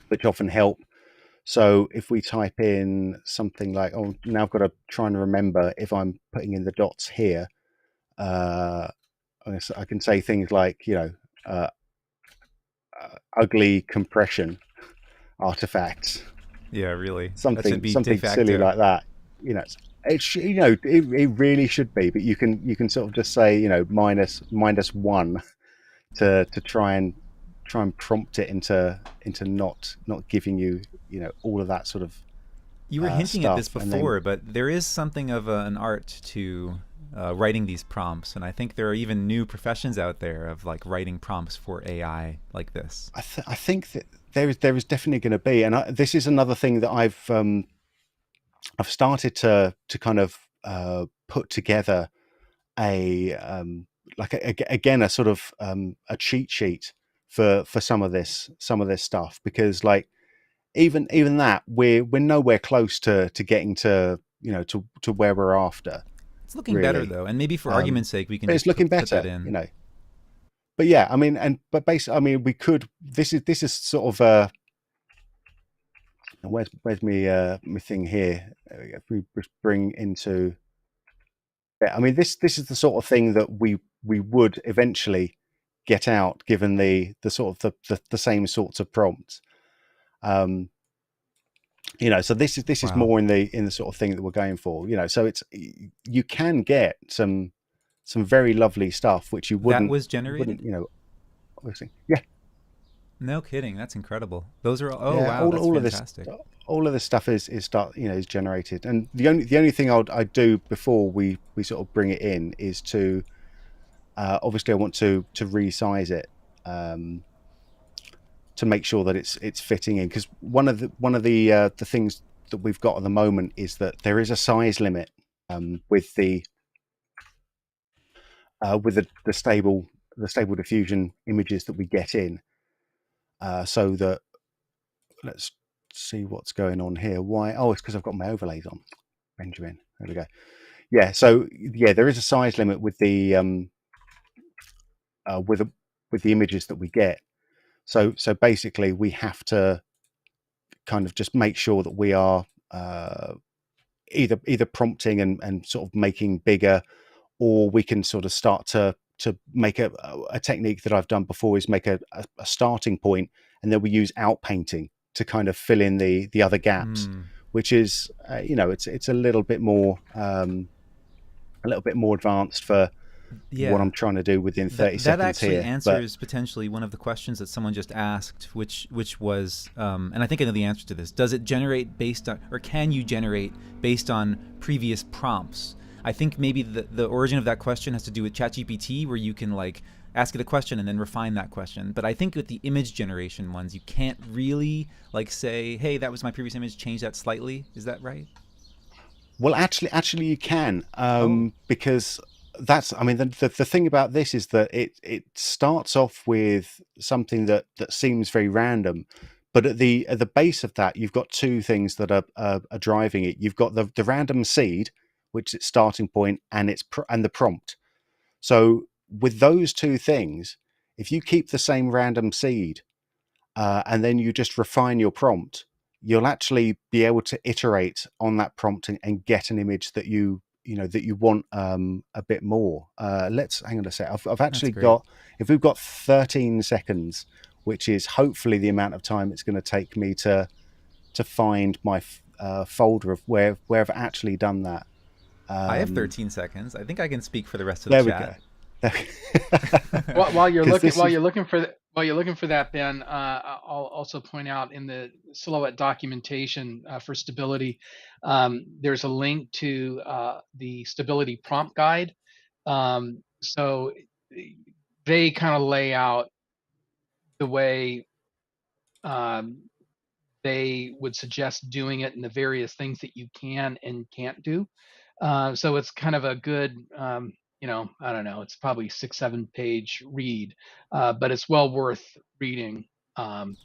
which often help. So if we type in something like, now I've got to try and remember if I'm putting in the dots here, I can say things like, ugly compression artifacts. Yeah, really. Something silly like that. It really should be, but you can sort of just say, -1 to try and prompt it into not giving you all of that sort of. You were hinting at this before, but there is something of an art to writing these prompts, and I think there are even new professions out there of writing prompts for AI like this. I think that there is definitely going to be, and this is another thing that I've started to kind of put together a sort of a cheat sheet for some of this stuff, because even that we're nowhere close to getting to where we're after. It's looking really better though, and maybe for argument's sake we can. It's looking better, put that in. But yeah, I mean, but basically, I mean, we could. This is sort of a. Where's my thing here? If we just bring into. Yeah, I mean, this is the sort of thing that we would eventually get out, given the sort of the same sorts of prompts. So this is more in the sort of thing that we're going for. So you can get some very lovely stuff which you wouldn't. That was generated. Obviously, yeah. No kidding, that's incredible. Those are wow, that's all fantastic. All of this stuff is generated, and the only thing I'd do before we sort of bring it in is to obviously I want to resize it to make sure that it's fitting in, because one of the things that we've got at the moment is that there is a size limit with the stable diffusion images that we get in, so that let's see what's going on here. Why? It's because I've got my overlays on, Benjamin. There we go. Yeah, so yeah, there is a size limit with the images that we get. So basically, we have to kind of just make sure that we are either prompting and sort of making bigger, or we can sort of start to make a technique that I've done before is make a starting point, and then we use outpainting to kind of fill in the other gaps, which is it's a little bit more advanced for what I'm trying to do within 30 seconds. That actually here answers potentially one of the questions that someone just asked, which was, and I think I know the answer to this. Does it generate based on, or can you generate based on previous prompts? I think maybe the origin of that question has to do with ChatGPT, where you can ask it a question and then refine that question. But I think with the image generation ones, you can't really say, hey, that was my previous image, change that slightly. Is that right? Well, actually you can, because that's, I mean, the thing about this is that it starts off with something that seems very random, but at the base of that, you've got two things that are driving it. You've got the random seed, which is its starting point, and and the prompt. So with those two things, if you keep the same random seed and then you just refine your prompt, you'll actually be able to iterate on that prompt and get an image that you want a bit more. Let's hang on a sec. I've actually got, if we've got 13 seconds, which is hopefully the amount of time it's going to take me to find my folder of where I've actually done that. I have 13 seconds. I think I can speak for the rest of the chat. While you're looking for that, Ben, I'll also point out in the Silhouette documentation for stability, there's a link to the stability prompt guide. So they kind of lay out the way they would suggest doing it and the various things that you can and can't do. So it's kind of a good, I don't know, it's probably 6-7 page read, but it's well worth reading. And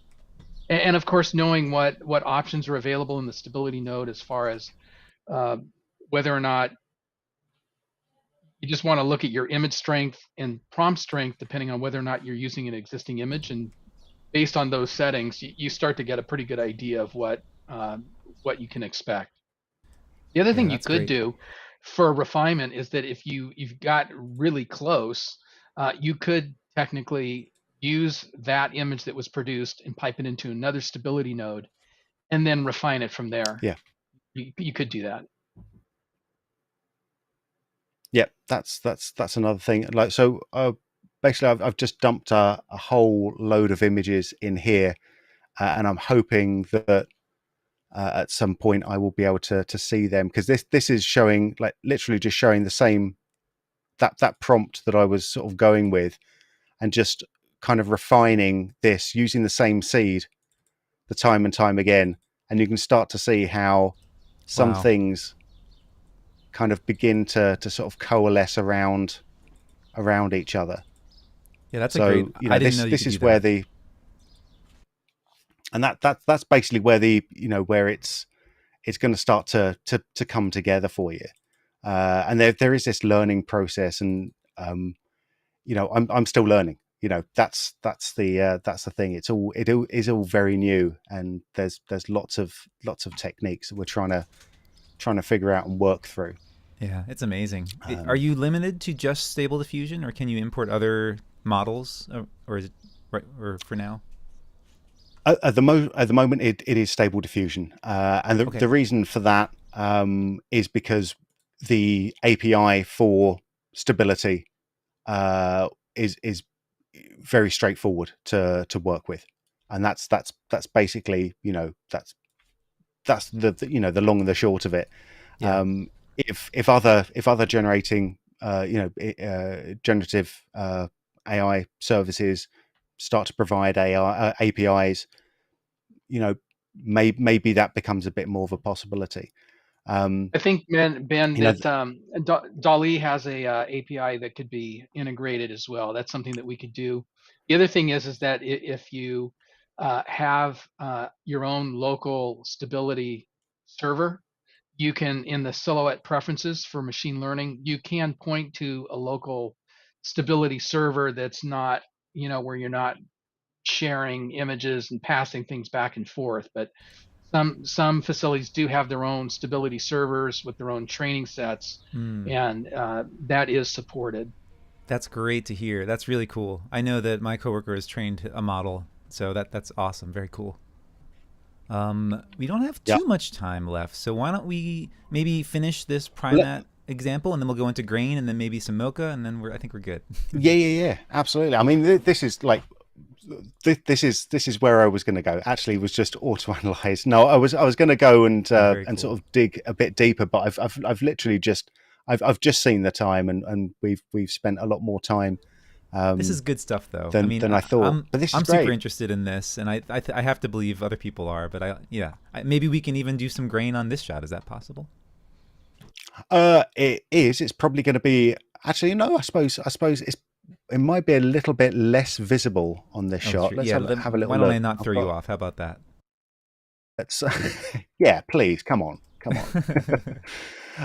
of course, knowing what options are available in the stability node as far as whether or not you just want to look at your image strength and prompt strength, depending on whether or not you're using an existing image. And based on those settings, you start to get a pretty good idea of what you can expect. The other thing you could do for refinement is that if you've got really close, you could technically use that image that was produced and pipe it into another stability node and then refine it from there. Yeah. You could do that. Yeah, that's another thing. Like, so basically I've just dumped a whole load of images in here, and I'm hoping that at some point I will be able to see them, because this is showing, like, literally just showing the same that prompt that I was sort of going with, and just kind of refining this using the same seed the time and time again, and you can start to see how some things kind of begin to sort of coalesce around each other. Yeah, that's a great. I didn't know you this could is do where that. that's basically where where it's going to start to come together for you, and there is this learning process, and I'm still learning. That's the thing. It is all very new, and there's lots of techniques that we're trying to figure out and work through. Yeah, it's amazing. Are you limited to just Stable Diffusion, or can you import other models, or is it right? Or for now? At the moment, it is Stable Diffusion, and the reason for that is because the API for stability is very straightforward to work with, and that's basically that's the long and the short of it. Yeah. If other generating generative AI services start to provide AI APIs, maybe that becomes a bit more of a possibility. I think, Ben, that DALL-E has a API that could be integrated as well. That's something that we could do. The other thing is that if you have your own local stability server, you can, in the Silhouette preferences for machine learning, you can point to a local stability server that's not, where you're not sharing images and passing things back and forth. But some facilities do have their own stability servers with their own training sets, and that is supported. That's great to hear. That's really cool. I know that my coworker has trained a model, so that's awesome. Very cool. We don't have too much time left, so why don't we maybe finish this Primat example, and then we'll go into Grain, and then maybe some Mocha, and then I think we're good. Yeah, absolutely. I mean, this is like this is where I was going to go. Actually, it was just auto-analyze. No, I was going to go and cool. and sort of dig a bit deeper, but I've literally just I've just seen the time, and we've spent a lot more time. This is good stuff, though. Than I thought. But this is I'm great. super interested in this, and I have to believe other people are. But maybe we can even do some Grain on this shot. Is that possible? It is. It's probably going to be. Actually, no. I suppose it might be a little bit less visible on this Oh, shot. Let's yeah. have a little Why don't look. I not I've throw you got, off? How about that? let's, yeah, please, come on.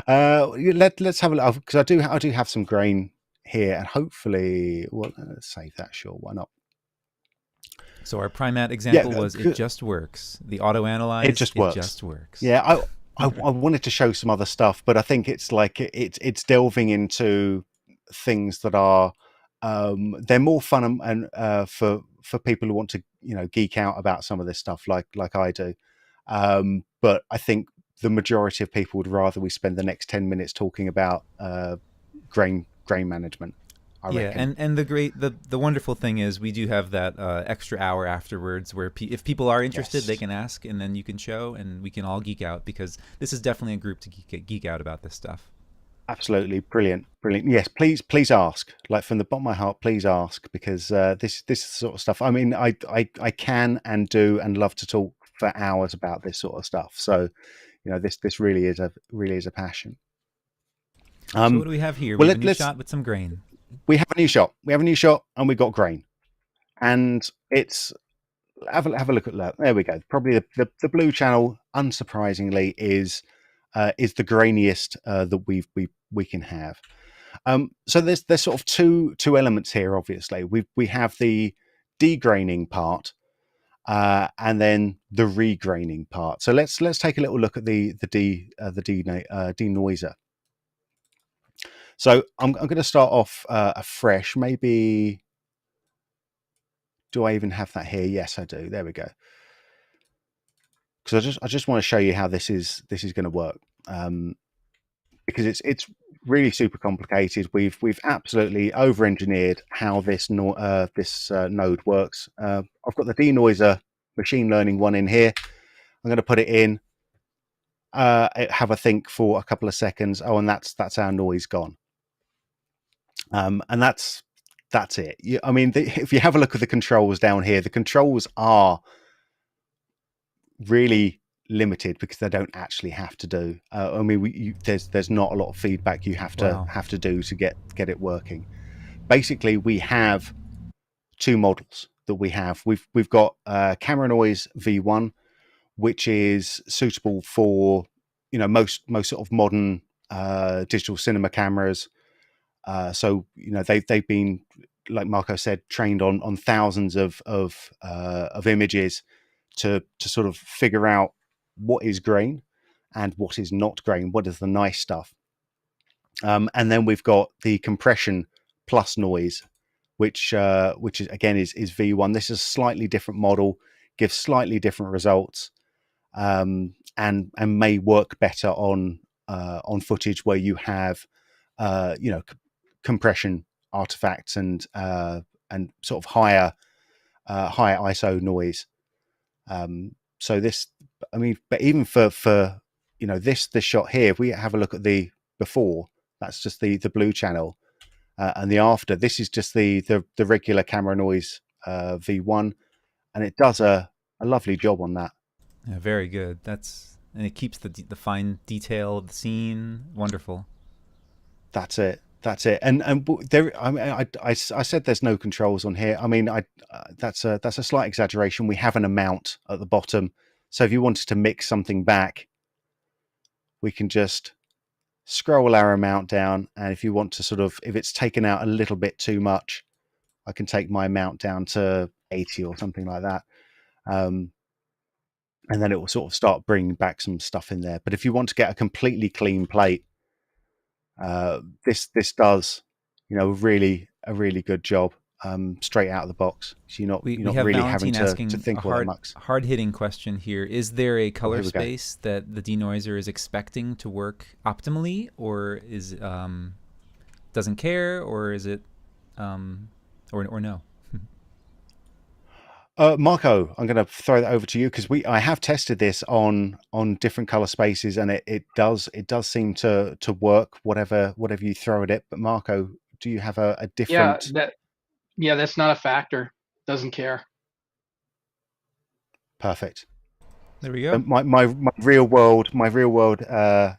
Let's have a look, because I do have some grain here, and hopefully, well, let's save that. Sure, why not? So our Primat Yeah, example was it just works. The auto it analyze, just it works. just works. Yeah, I wanted to show some other stuff, but I think it's like it's delving into things that are they're more fun and for people who want to geek out about some of this stuff like I do. But I think the majority of people would rather we spend the next 10 minutes talking about grain management. I reckon. And the wonderful thing is we do have that extra hour afterwards where if people are interested, Yes. they can ask, and then you can show, and we can all geek out, because this is definitely a group to geek out about this stuff. Absolutely brilliant. Yes, please ask. Like, from the bottom of my heart, please ask, because this sort of stuff. I mean, I can and do and love to talk for hours about this sort of stuff. So, this really is a passion. So what do we have here? Well, We have a new shot with some grain. we have a new shot. We have a new shot, and we got grain, and it's have a look at that. There we go. Probably the blue channel, unsurprisingly, is the grainiest that we can have. So there's sort of two elements here. Obviously, we have the degraining part, and then the regraining part. So let's take a little look at the denoiser. So I'm going to start off afresh. Maybe, do I even have that here? Yes, I do. There we go. Because I just want to show you how this is going to work. Because it's really super complicated. We've absolutely over-engineered how this node works. I've got the denoiser machine learning one in here. I'm going to put it in, have a think for a couple of seconds. Oh, and that's our noise gone. And that's it. I mean, if you have a look at the controls down here, the controls are really limited because they don't actually have to do. I mean, there's not a lot of feedback you have to do to get it working. Basically, we have two models that we have. We've got camera noise V1, which is suitable for most sort of modern digital cinema cameras. So they've been, like Marco said, trained on thousands of images to sort of figure out what is grain and what is not grain, what is the nice stuff. And then we've got the compression plus noise, which is again is V1. This is a slightly different model, gives slightly different results, and may work better on footage where you have compression artifacts and sort of higher ISO noise. So this, I mean, but even for this shot here, if we have a look at the before, that's just the blue channel, and the after, this is just the regular camera noise V1, and it does a lovely job on that. Yeah, very good. And it keeps the fine detail of the scene. Wonderful. That's it. And there, I mean, I said there's no controls on here. I mean, that's a slight exaggeration. We have an amount at the bottom, so if you wanted to mix something back, we can just scroll our amount down. And if you want to if it's taken out a little bit too much, I can take my amount down to 80 or something like that. And then it will sort of start bringing back some stuff in there. But if you want to get a completely clean plate, this does a really good job straight out of the box. So you're not really having to think all that much. Hard-hitting question here: is there a color space that the denoiser is expecting to work optimally, or is doesn't care, or is it or no? Marco, I'm going to throw that over to you, because I have tested this on different color spaces, and it does seem to work whatever you throw at it. But Marco, do you have a different? Yeah, that's not a factor. Doesn't care. Perfect. There we go. My real world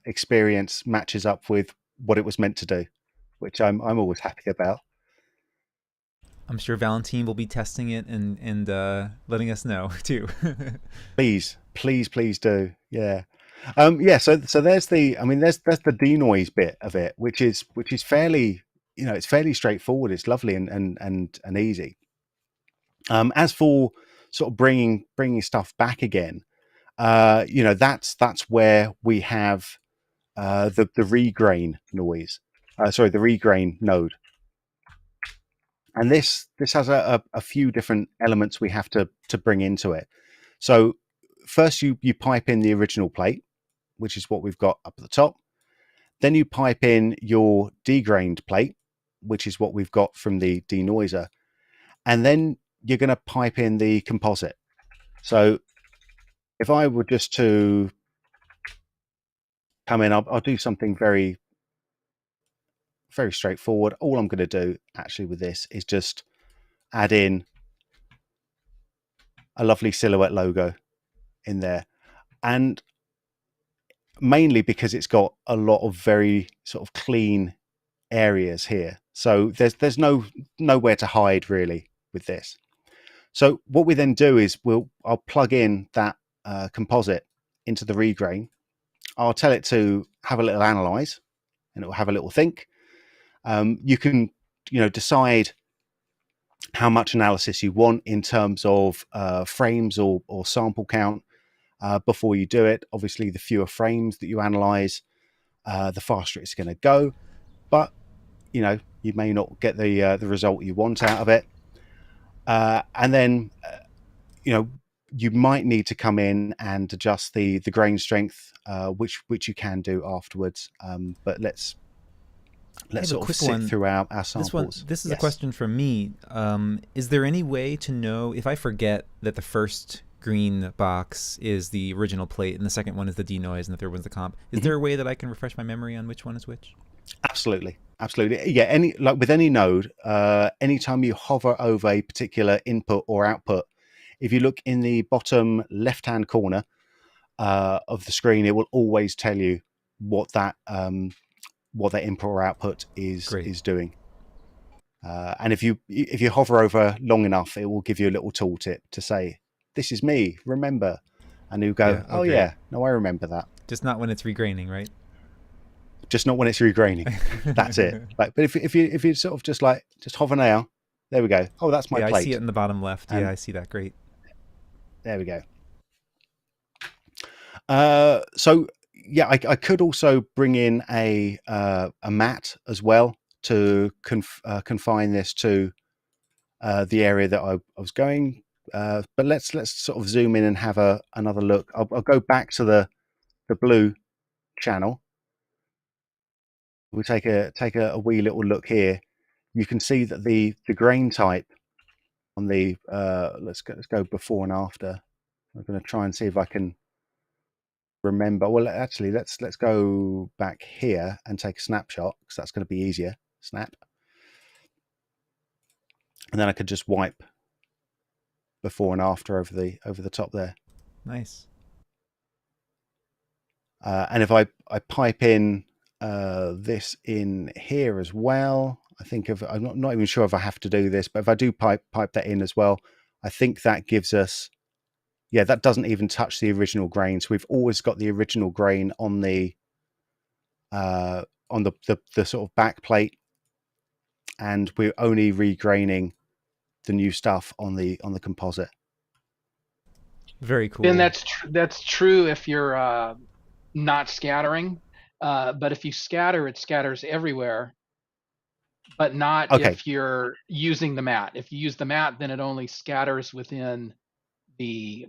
experience matches up with what it was meant to do, which I'm always happy about. I'm sure Valentine will be testing it and letting us know too. Please do. Yeah. Yeah, so there's the, I mean, there's the denoise bit of it, which is fairly, it's fairly straightforward. It's lovely and easy. As for sort of bringing stuff back again, that's where we have the regrain noise. The regrain node, and this has a few different elements we have to bring into it. So first, you pipe in the original plate, which is what we've got up at the top. Then you pipe in your degrained plate, which is what we've got from the denoiser. And then you're going to pipe in the composite. So if I were just to come in, I'll do something very, very straightforward. All I'm going to do actually with this is just add in a lovely Silhouette logo in there. And mainly because it's got a lot of very sort of clean areas here, so there's nowhere to hide really with this. So what we then do is I'll plug in that composite into the regrain. I'll tell it to have a little analyze, and it will have a little think. You can decide how much analysis you want in terms of frames or sample count. Before you do it, obviously, the fewer frames that you analyze, the faster it's going to go. But you may not get the result you want out of it. And then you might need to come in and adjust the grain strength, which you can do afterwards. But let's sort of sit through our samples. This is a question from me. Is there any way to know if I forget that the first green box is the original plate and the second one is the denoise and the third one's the comp? Is there a way that I can refresh my memory on which one is which? Absolutely. Yeah, with any node, anytime you hover over a particular input or output, if you look in the bottom left-hand corner of the screen, it will always tell you what that input or output is doing. And if you hover over long enough, it will give you a little tooltip to say, "This is me, remember." And you go, yeah, no, I remember that. Just not when it's regraining, right? Just not when it's regraining. That's it. But if you sort of just hover now, there we go. Oh, that's my plate. I see it in the bottom left. Yeah, I see that. Great. There we go. So yeah, I could also bring in a mat as well to confine this to the area that I was going. But let's sort of zoom in and have another look. I'll go back to the blue channel. We'll take a wee little look here. You can see that the grain type on the let's go before and after. I'm going to try and see if I can remember. Well, actually, let's go back here and take a snapshot, because that's going to be easier. Snap, and then I could just wipe before and after over the top there. Nice. And if I pipe in this in here as well, I'm not even sure if I have to do this, but if I do pipe that in as well, I think that gives us, that doesn't even touch the original grain. So we've always got the original grain on the sort of back plate, and we're only regraining the new stuff on the composite. Very cool. And that's true if you're not scattering. But if you scatter, it scatters everywhere, but not if you're using the mat. If you use the mat, then it only scatters within the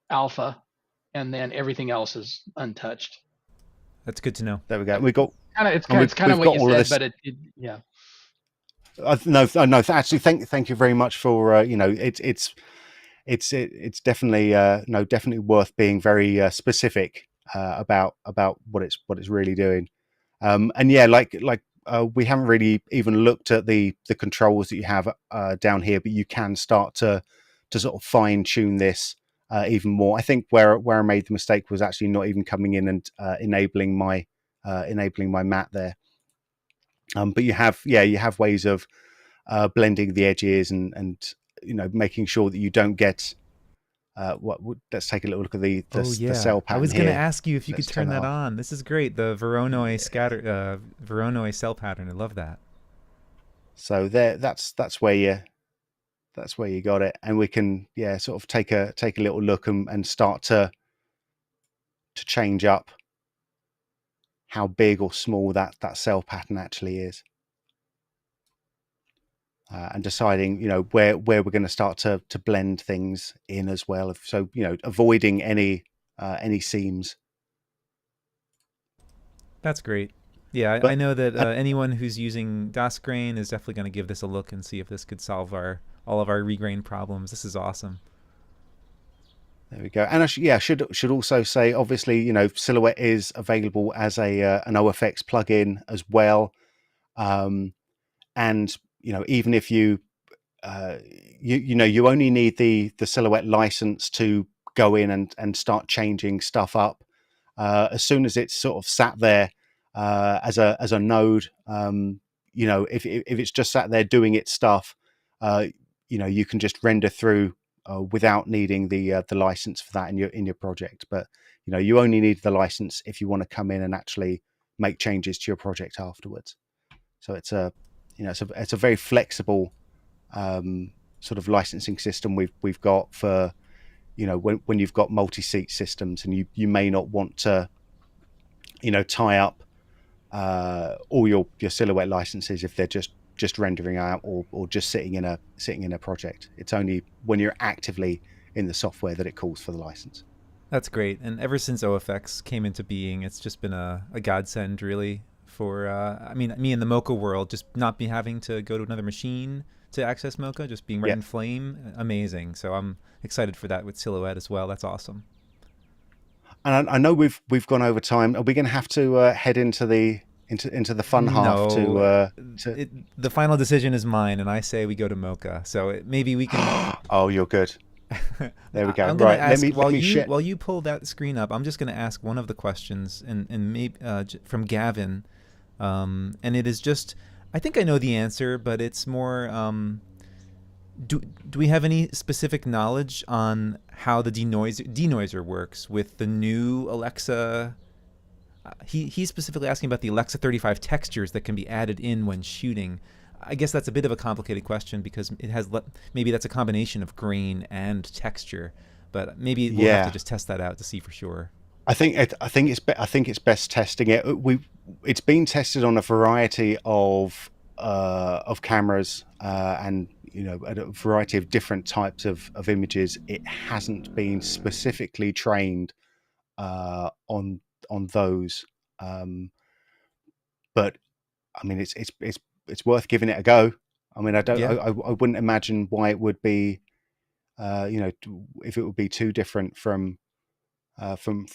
alpha, and then everything else is untouched. That's good to know. There we go. We got it's kind of what you said, but yeah. No. Actually, thank you very much for it's definitely definitely worth being very specific about what it's really doing. And yeah, we haven't really even looked at the controls that you have down here, but you can start to sort of fine tune this even more. I think where I made the mistake was actually not even coming in and enabling my mat there. But you have ways of blending the edges and making sure that you don't get let's take a little look at the Oh yeah, cell I pattern was gonna here. ask you if you could Let's turn turn that that off. on. This is great. The Voronoi Voronoi cell pattern. I love that. So there, that's where you got it, and we can sort of take a little look and start to change up how big or small that cell pattern actually is, and deciding where we're going to start to blend things in as well. So avoiding any seams. That's great. Yeah, I But know that anyone who's using Grain is definitely going to give this a look and see if this could solve all of our regrain problems. This is awesome. there we go. And I should also say, obviously, Silhouette is available as an OFX plugin as well. And even if you only need the Silhouette license to go in and start changing stuff up. As soon as it's sort of sat there as a node, if it's just sat there doing its stuff, you can just render through without needing the license for that in your project. But you only need the license if you want to come in and actually make changes to your project afterwards. So it's a very flexible sort of licensing system we've got for when you've got multi-seat systems and you may not want to tie up all your Silhouette licenses if they're just rendering out or just sitting in a project. It's only when you're actively in the software that it calls for the license. That's great. And ever since OFX came into being, it's just been a godsend, really, for, me in the Mocha world, just not be having to go to another machine to access Mocha, just being right in Flame. Amazing. So I'm excited for that with Silhouette as well. That's awesome. And I know we've gone over time. Are we going to have to head into the fun half to the final decision is mine, and I say we go to Mocha. So maybe we can. Oh, you're good. There we go. I'm Right. Ask, let me while you pull that screen up, I'm just going to ask one of the questions, and maybe from Gavin, and it is just. I think I know the answer, but it's more. Do we have any specific knowledge on how the denoiser works with the new Alexa? He's specifically asking about the Alexa 35 textures that can be added in when shooting. I guess that's a bit of a complicated question because it has maybe that's a combination of grain and texture, but maybe we'll have to just test that out to see for sure. I think it's best testing it. It's been tested on a variety of cameras and a variety of different types of images. It hasn't been specifically trained on those, but I mean it's worth giving it a go. I mean I wouldn't imagine why it would be if it would be too different from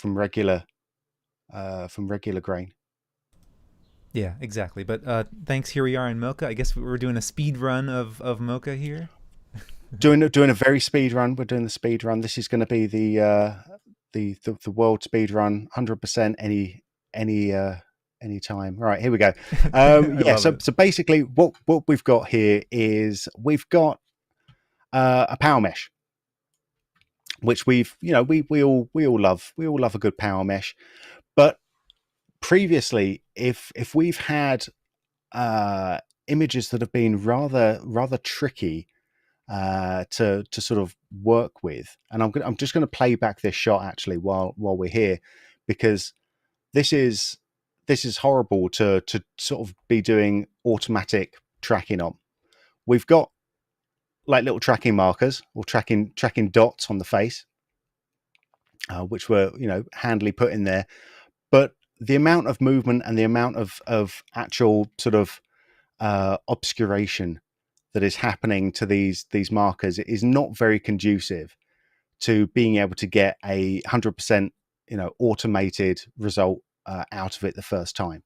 regular grain. Yeah, exactly. But thanks. Here we are in Mocha. I guess we're doing a speed run of Mocha here. doing a very speed run. We're doing the speed run. This is going to be the world speed run, 100% any time. Right, here we go. So basically, what we've got here is we've got a power mesh, which we all love. We all love a good power mesh, but previously, if we've had images that have been rather tricky to sort of work with, and I'm just going to play back this shot actually while we're here, because this is horrible to sort of be doing automatic tracking on. We've got like little tracking markers or tracking dots on the face, which were handily put in there, but the amount of movement and the amount of actual sort of obscuration that is happening to these markers is not very conducive to being able to get a 100% automated result out of it the first time.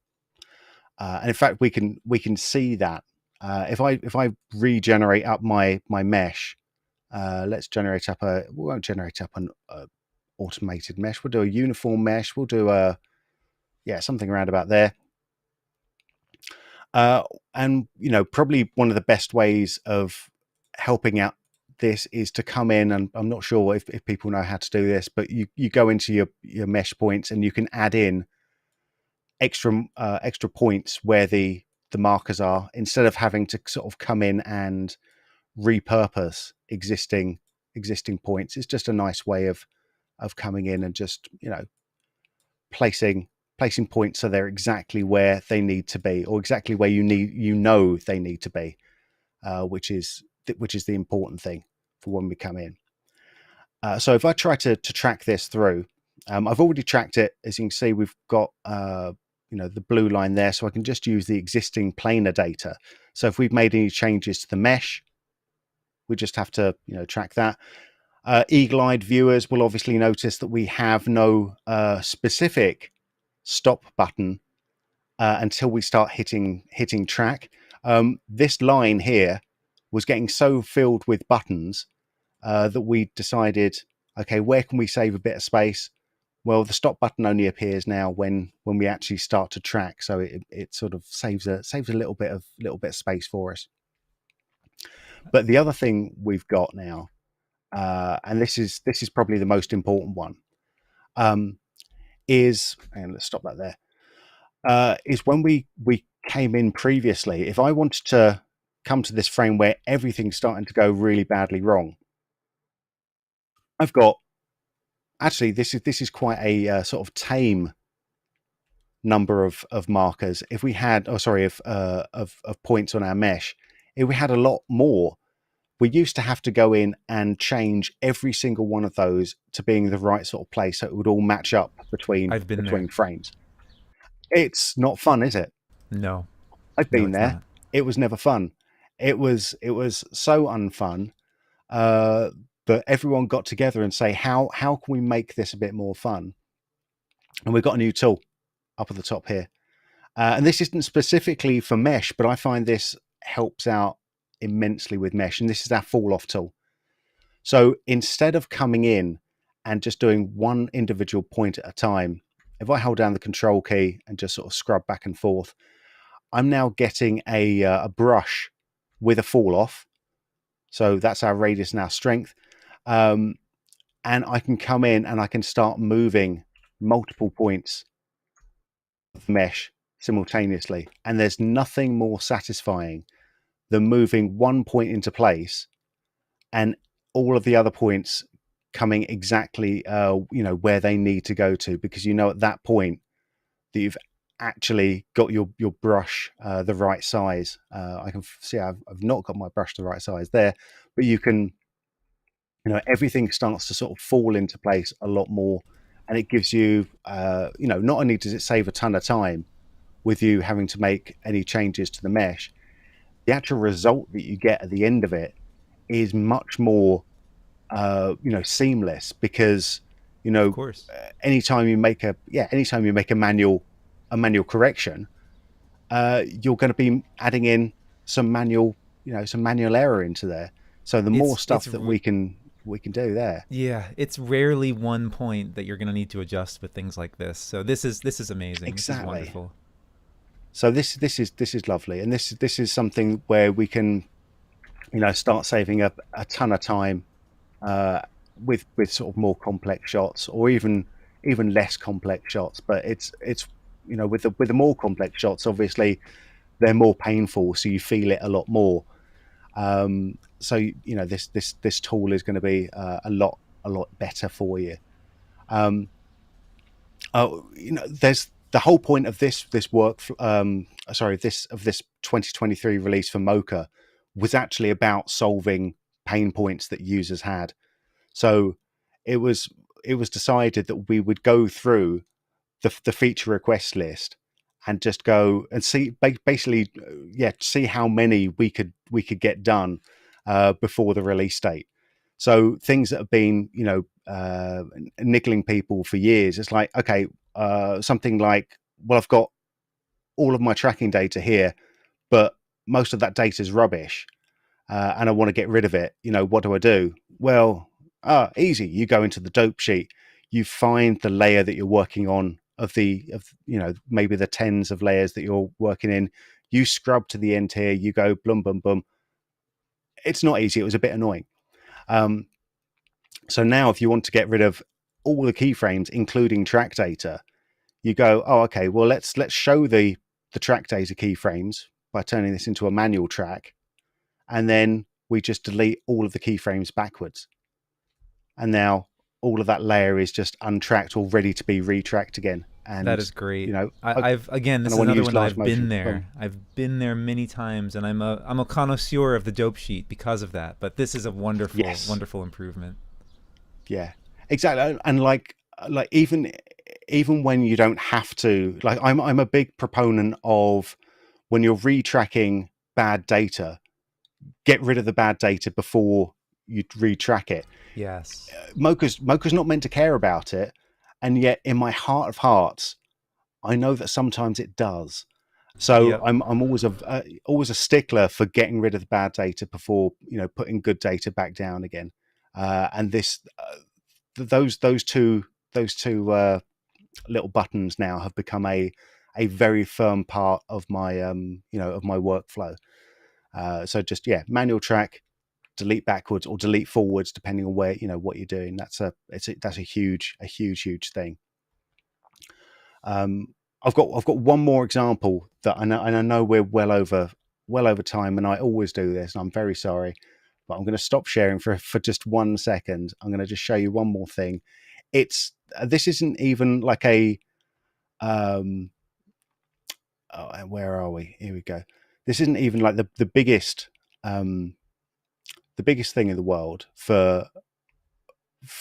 And in fact, we can see that if I regenerate up my mesh. Let's generate up we won't generate up an automated mesh. We'll do a uniform mesh. We'll do something around about there. And probably one of the best ways of helping out this is to come in, and I'm not sure if people know how to do this, but you go into your mesh points and you can add in extra points where the markers are, instead of having to sort of come in and repurpose existing points. It's just a nice way of coming in and just placing points so they're exactly where they need to be, or exactly where they need to be, which is the important thing for when we come in. So if I try to track this through, I've already tracked it. As you can see, we've got the blue line there, so I can just use the existing planar data. So if we've made any changes to the mesh, we just have to track that. Eagle-eyed viewers will obviously notice that we have no specific stop button until we start hitting track. This line here was getting so filled with buttons that we decided, okay, where can we save a bit of space? Well, the stop button only appears now when we actually start to track, so it sort of saves a little bit of space for us. But the other thing we've got now, and this is probably the most important one, is, and let's stop that there, is when we came in previously, if I wanted to come to this frame where everything's starting to go really badly wrong, I've got, actually, this is quite a sort of tame number of markers. If we had, of points on our mesh, if we had a lot more, we used to have to go in and change every single one of those to being the right sort of place, so it would all match up between frames. It's not fun, is it? No. I've been there. Not. It was never fun. It was so unfun. But everyone got together and say, how can we make this a bit more fun? And we've got a new tool up at the top here. And this isn't specifically for mesh, but I find this helps out immensely with mesh. And this is our fall off tool. So instead of coming in and just doing one individual point at a time, if I hold down the control key and just sort of scrub back and forth, I'm now getting a brush with a fall off. So that's our radius and our strength. And I can come in and I can start moving multiple points of mesh simultaneously. And there's nothing more satisfying than moving one point into place and all of the other points coming exactly where they need to go to, because at that point that you've actually got your brush the right size. I can see I've not got my brush the right size there, but you can, everything starts to sort of fall into place a lot more, and it gives you, not only does it save a ton of time with you having to make any changes to the mesh, the actual result that you get at the end of it is much more, seamless, because, of course, anytime you make a manual correction, you're going to be adding in some manual error into there. So the more stuff that we can do there. Yeah, it's rarely one point that you're going to need to adjust with things like this. So this is amazing. Exactly. This is wonderful. So this is lovely, and this is something where we can, start saving up a ton of time with sort of more complex shots, or even less complex shots. But it's with the more complex shots, obviously they're more painful, so you feel it a lot more. So this tool is going to be a lot better for you. There's the whole point of this work. This 2023 release for Mocha was actually about solving pain points that users had. So it was decided that we would go through the feature request list and just go and see see how many we could get done before the release date. So things that have been niggling people for years, it's like, okay, something like, well, I've got all of my tracking data here, but most of that data is rubbish, and I want to get rid of it. What do I do? Well, easy. You go into the dope sheet, you find the layer that you're working on of maybe the tens of layers that you're working in. You scrub to the end here, you go blum, bum, bum. It's not easy. It was a bit annoying. So now if you want to get rid of all the keyframes, including track data, you go, oh, okay, well, let's show the track data keyframes by turning this into a manual track. And then we just delete all of the keyframes backwards. And now all of that layer is just untracked or ready to be retracked again. And that is great. You know, I've again, this is another one that I've been there. I've been there many times, and I'm a connoisseur of the dope sheet because of that. But this is a wonderful, wonderful improvement. Yeah, exactly. And like even when you don't have to, like I'm a big proponent of when you're retracking bad data, get rid of the bad data before you retrack it. Yes. Mocha's not meant to care about it, and yet in my heart of hearts, I know that sometimes it does. So I'm always a stickler for getting rid of the bad data before, you know, putting good data back down again. And this those two little buttons now have become a very firm part of my of my workflow. So just manual track, delete backwards or delete forwards depending on where, you know, what you're doing. That's a huge thing. I've got one more example that I know, and I know we're well over time, and I always do this, and I'm very sorry, but I'm going to stop sharing for just 1 second. I'm going to just show you one more thing. This isn't even like a where are we? Here we go. This isn't even like the biggest thing in the world for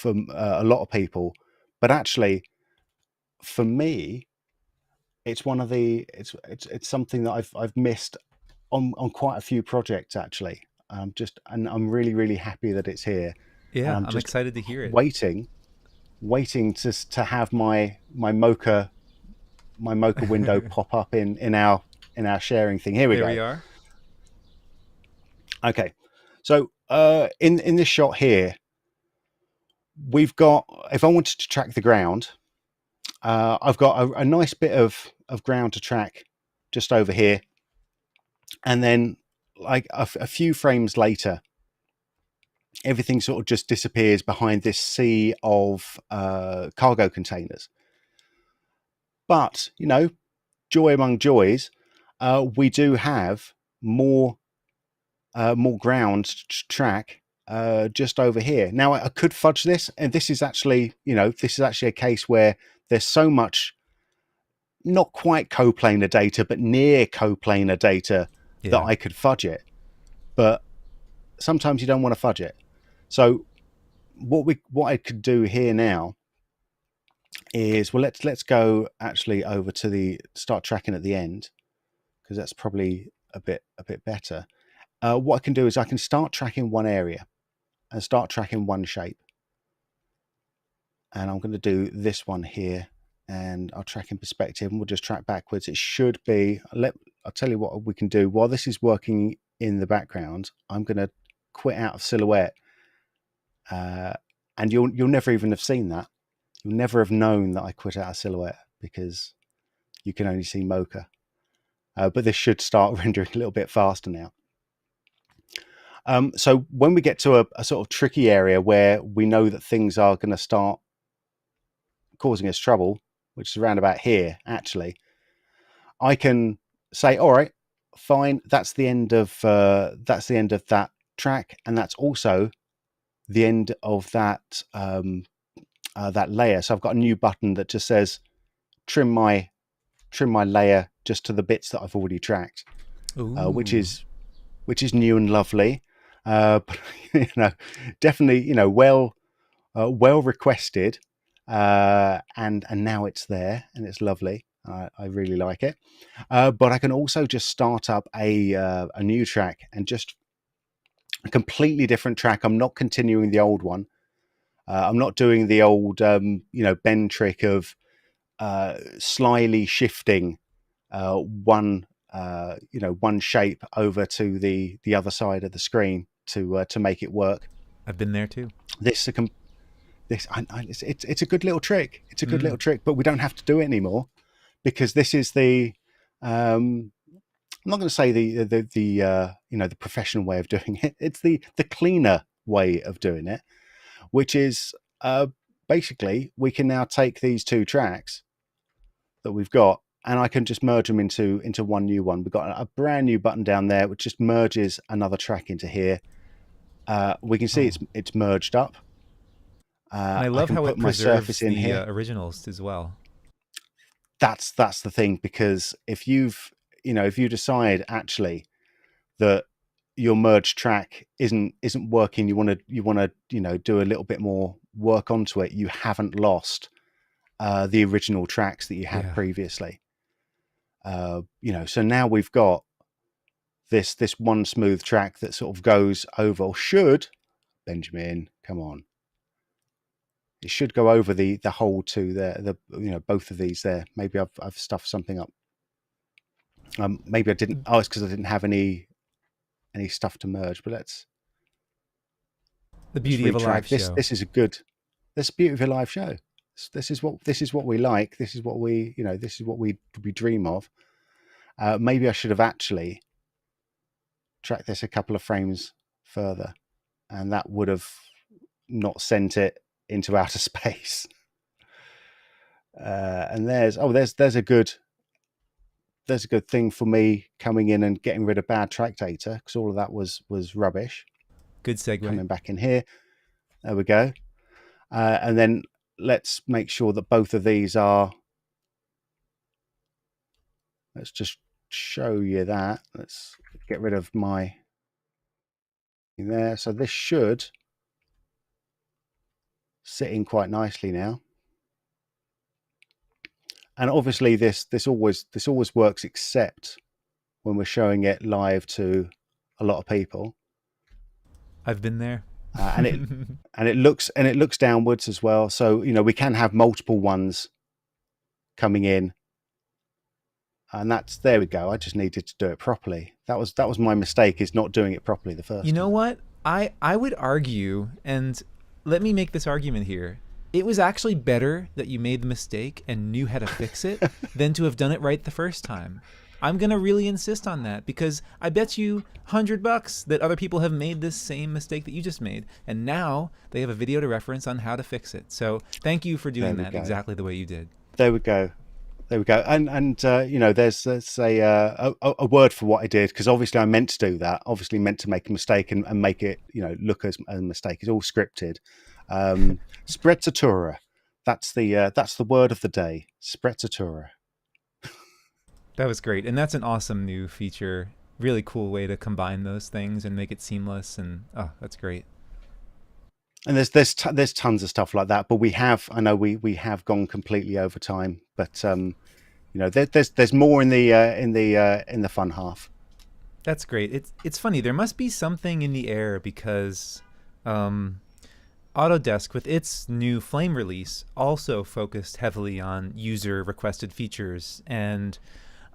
a lot of people, but actually for me, it's one of the it's something that I've missed on quite a few projects actually. And I'm really happy that it's here. Yeah, I'm excited to hear it. Waiting to have my Mocha window pop up in our sharing thing. Here we go. There we are. Okay, so in this shot here, we've got, if I wanted to track the ground, I've got a nice bit of ground to track just over here, and then like a few frames later, everything sort of just disappears behind this sea of cargo containers. But, you know, joy among joys, we do have more ground to track just over here. Now I could fudge this, and this is actually a case where there's so much not quite coplanar data, but near coplanar data that I could fudge it. But sometimes you don't want to fudge it. So what I could do here now is, well, let's go actually over to the start tracking at the end, because that's probably a bit better. What I can do is I can start tracking one area and start tracking one shape. And I'm going to do this one here, and I'll track in perspective, and we'll just track backwards. It should be, I'll tell you what we can do. While this is working in the background, I'm going to quit out of Silhouette. And you'll never even have seen that. You'll never have known that I quit out of Silhouette, because you can only see Mocha. But this should start rendering a little bit faster now. So when we get to a sort of tricky area where we know that things are going to start causing us trouble, which is around about here, actually, I can say, all right, fine, that's the end of that track, and that's also the end of that that layer. So I've got a new button that just says trim my layer just to the bits that I've already tracked, which is new and lovely. But definitely, well requested, and now it's there, and it's lovely. I really like it. But I can also just start up a new track, and just a completely different track. I'm not continuing the old one. I'm not doing the old bend trick of slyly shifting one shape over to the other side of the screen to make it work. I've been there too. It's a good little trick. It's a good little trick, but we don't have to do it anymore, because this is the I'm not going to say the the professional way of doing it. It's the cleaner way of doing it, which is basically we can now take these two tracks that we've got, and I can just merge them into one new one. We've got a brand new button down there which just merges another track into here. We can see it's merged up. And I I love can how put it my surface preserves in the here. originals as well. That's the thing, because if you decide actually that your merged track isn't working, you want to do a little bit more work onto it, you haven't lost the original tracks that you had previously. So now we've got this one smooth track that sort of goes over, or should, Benjamin, come on, it should go over the whole two there, both of these there. Maybe I've stuffed something up. Maybe I didn't. Oh, it's because I didn't have any stuff to merge. But let's beauty of a live show. This is a good. This is the beauty of a live show. This is what we like. This is what we dream of. Maybe I should have actually tracked this a couple of frames further, and that would have not sent it into outer space. And there's a good thing for me coming in and getting rid of bad track data, because all of that was rubbish. Good segue. Coming back in here. There we go. And then let's make sure that both of these are. Let's just show you that. Let's get rid of my there. So this should sit in quite nicely now. And obviously this always works, except when we're showing it live to a lot of people. I've been there. And it looks downwards as well. So we can have multiple ones coming in. And there we go. I just needed to do it properly. That was my mistake, is not doing it properly the first time. You know what? I would argue, and let me make this argument here. It was actually better that you made the mistake and knew how to fix it than to have done it right the first time. I'm going to really insist on that, because I bet you $100 that other people have made this same mistake that you just made, and now they have a video to reference on how to fix it. So thank you for doing that exactly the way you did. There we go. And there's a word for what I did, because obviously I meant to do that. Obviously meant to make a mistake and make it look as a mistake. It's all scripted. Sprezzatura. That's the word of the day. Sprezzatura. That was great, and that's an awesome new feature. Really cool way to combine those things and make it seamless. And that's great. And there's tons of stuff like that, but we have gone completely over time. But there's more in the fun half. That's great. It's funny. There must be something in the air, because Autodesk, with its new Flame release, also focused heavily on user requested features. And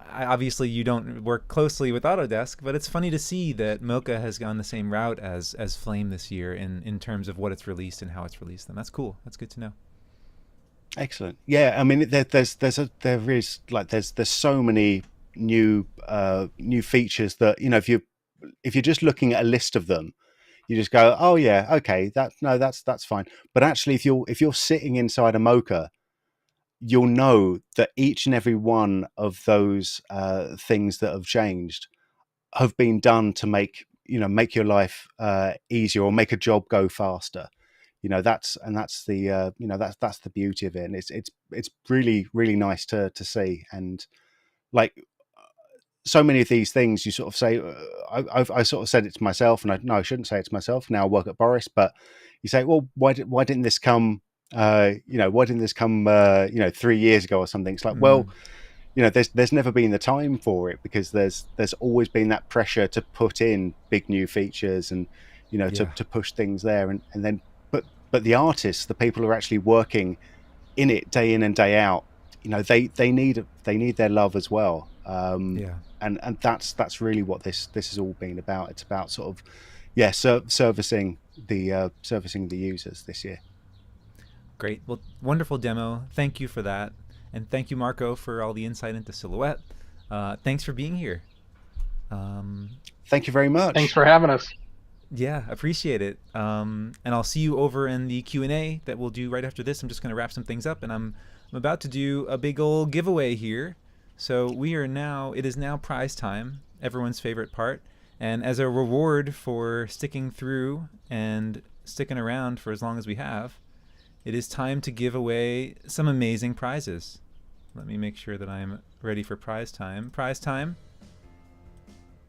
obviously you don't work closely with Autodesk, but it's funny to see that Mocha has gone the same route as Flame this year in terms of what it's released and how it's released them. That's cool. That's good to know. Excellent. Yeah, I mean, there's so many new features that if you're just looking at a list of them, you just go, oh yeah, okay, that's fine. But actually, if you're sitting inside a Mocha, you'll know that each and every one of those things that have changed have been done to make your life easier, or make a job go faster. That's the beauty of it, and it's really, really nice to see. And like so many of these things, you sort of say, I sort of said it to myself, and I shouldn't say it to myself. Now I work at Boris, but you say, well, why didn't this come? Why didn't this come 3 years ago or something? It's like, well, there's never been the time for it, because there's always been that pressure to put in big new features and to push things there, and then but the artists, the people who are actually working in it day in and day out, they need their love as well. And that's really what this has all been about. It's about sort of servicing the users this year. Great. Well, wonderful demo. Thank you for that. And thank you, Marco, for all the insight into Silhouette. Thanks for being here. Thank you very much. Thanks for having us. Yeah, appreciate it. And I'll see you over in the Q&A that we'll do right after this. I'm just going to wrap some things up, and I'm about to do a big old giveaway here. So it is now prize time, everyone's favorite part. And as a reward for sticking through and sticking around for as long as we have, it is time to give away some amazing prizes. Let me make sure that I'm ready for prize time. Prize time.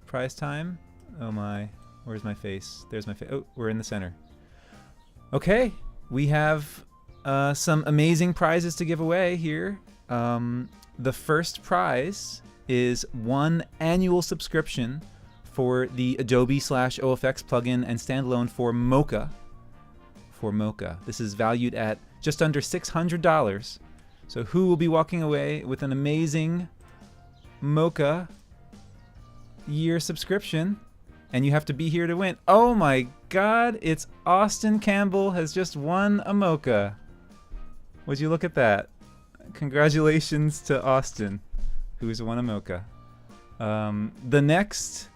Prize time. Oh my. Where's my face? There's my face. Oh, we're in the center. Okay. We have some amazing prizes to give away here. The first prize is 1 annual subscription for the Adobe /OFX plugin and standalone for Mocha. This is valued at just under $600. So who will be walking away with an amazing Mocha year subscription? And you have to be here to win. Oh my God, it's Austin Campbell has just won a Mocha. Would you look at that? Congratulations to Austin, who's won a Mocha. The next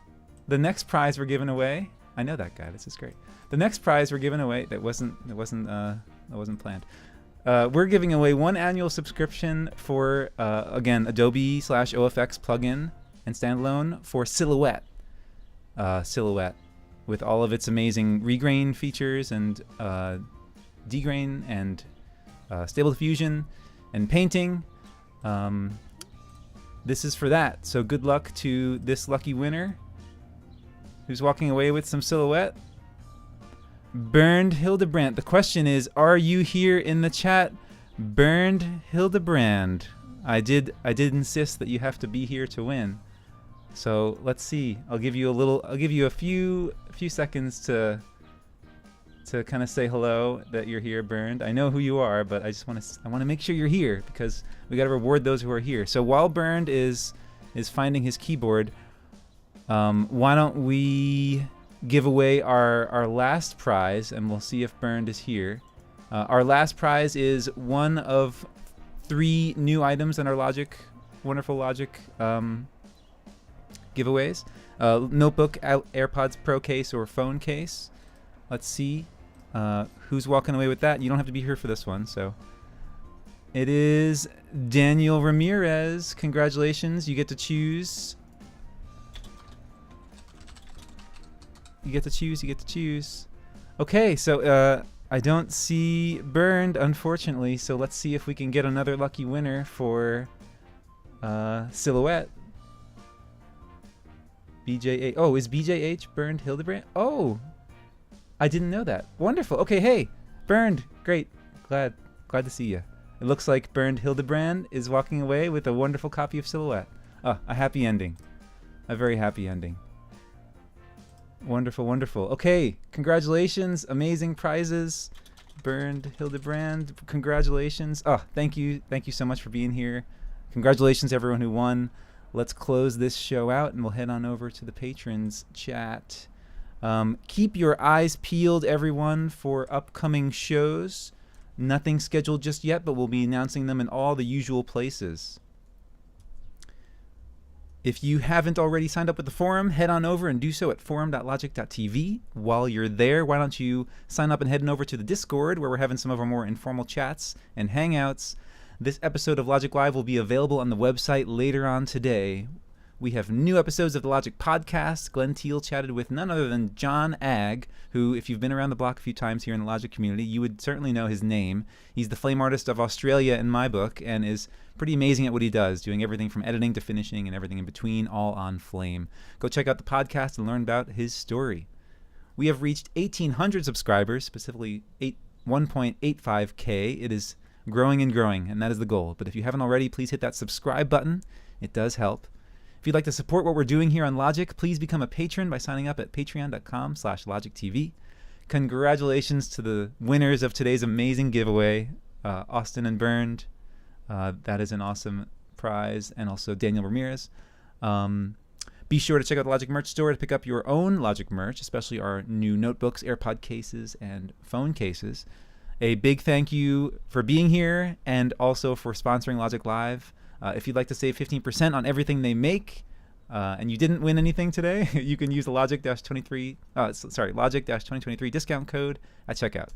prize we're giving away. I know that guy. This is great. The next prize we're giving away that wasn't planned. We're giving away 1 annual subscription for again Adobe /OFX plugin and standalone for Silhouette. Silhouette, with all of its amazing regrain features and degrain and stable diffusion and painting. This is for that. So good luck to this lucky winner who's walking away with some Silhouette. Bernd Hildebrandt. The question is, are you here in the chat? Bernd Hildebrandt. I did insist that you have to be here to win. So let's see. I'll give you a few seconds to kind of say hello, that you're here, Bernd. I know who you are, but I want to make sure you're here because we got to reward those who are here. So while Bernd is finding his keyboard, why don't we give away our last prize, and we'll see if Bernd is here. Our last prize is one of 3 new items in our wonderful Logic giveaways. Notebook, AirPods Pro case, or phone case. Let's see who's walking away with that. You don't have to be here for this one. So it is Daniel Ramirez. Congratulations. You get to choose. You get to choose. Okay, so I don't see Bernd, unfortunately. So let's see if we can get another lucky winner for Silhouette. BJH. Oh, is BJH Bernd Hildebrandt? Oh, I didn't know that. Wonderful. Okay, hey, Bernd. Great. Glad to see you. It looks like Bernd Hildebrandt is walking away with a wonderful copy of Silhouette. Oh, a happy ending. A very happy ending. Wonderful, wonderful. Okay, congratulations. Amazing prizes. Bernd Hildebrandt, congratulations. Oh, thank you so much for being here. Congratulations to everyone who won. Let's close this show out and we'll head on over to the patrons chat. Keep your eyes peeled, everyone, for upcoming shows. Nothing scheduled just yet, but we'll be announcing them in all the usual places. If you haven't already signed up with the forum, head on over and do so at forum.logic.tv. While you're there, why don't you sign up and head on over to the Discord, where we're having some of our more informal chats and hangouts. This episode of Logic Live will be available on the website later on today. We have new episodes of the Logic Podcast. Glenn Teal chatted with none other than John Agg, who, if you've been around the block a few times here in the Logic community, you would certainly know his name. He's the flame artist of Australia in my book and is pretty amazing at what he does, doing everything from editing to finishing and everything in between, all on Flame. Go check out the podcast and learn about his story. We have reached 1,800 subscribers, specifically 1.85K. It is growing and growing, and that is the goal. But if you haven't already, please hit that subscribe button. It does help. If you'd like to support what we're doing here on Logic, please become a patron by signing up at patreon.com/LogicTV. Congratulations to the winners of today's amazing giveaway, Austin and Bernd. That is an awesome prize. And also Daniel Ramirez. Be sure to check out the Logic merch store to pick up your own Logic merch, especially our new notebooks, AirPod cases, and phone cases. A big thank you for being here and also for sponsoring Logic Live. If you'd like to save 15% on everything they make, and you didn't win anything today, you can use the Logic-2023 discount code at checkout.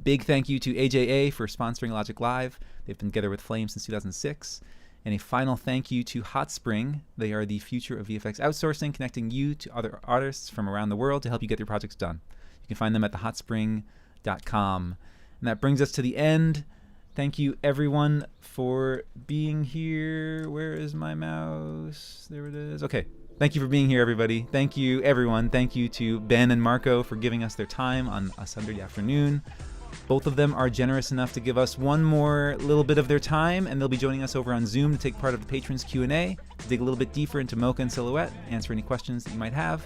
Big thank you to AJA for sponsoring Logic Live. They've been together with Flame since 2006. And a final thank you to Hotspring. They are the future of VFX outsourcing, connecting you to other artists from around the world to help you get your projects done. You can find them at thehotspring.com. And that brings us to the end. Thank you, everyone, for being here. Where is my mouse? There it is. Okay. Thank you for being here, everybody. Thank you, everyone. Thank you to Ben and Marco for giving us their time on a Sunday afternoon. Both of them are generous enough to give us one more little bit of their time, and they'll be joining us over on Zoom to take part of the patrons' Q&A, to dig a little bit deeper into Mocha and Silhouette, answer any questions that you might have.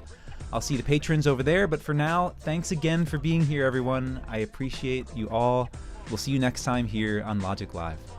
I'll see the patrons over there, but for now, thanks again for being here, everyone. I appreciate you all. We'll see you next time here on Logic Live.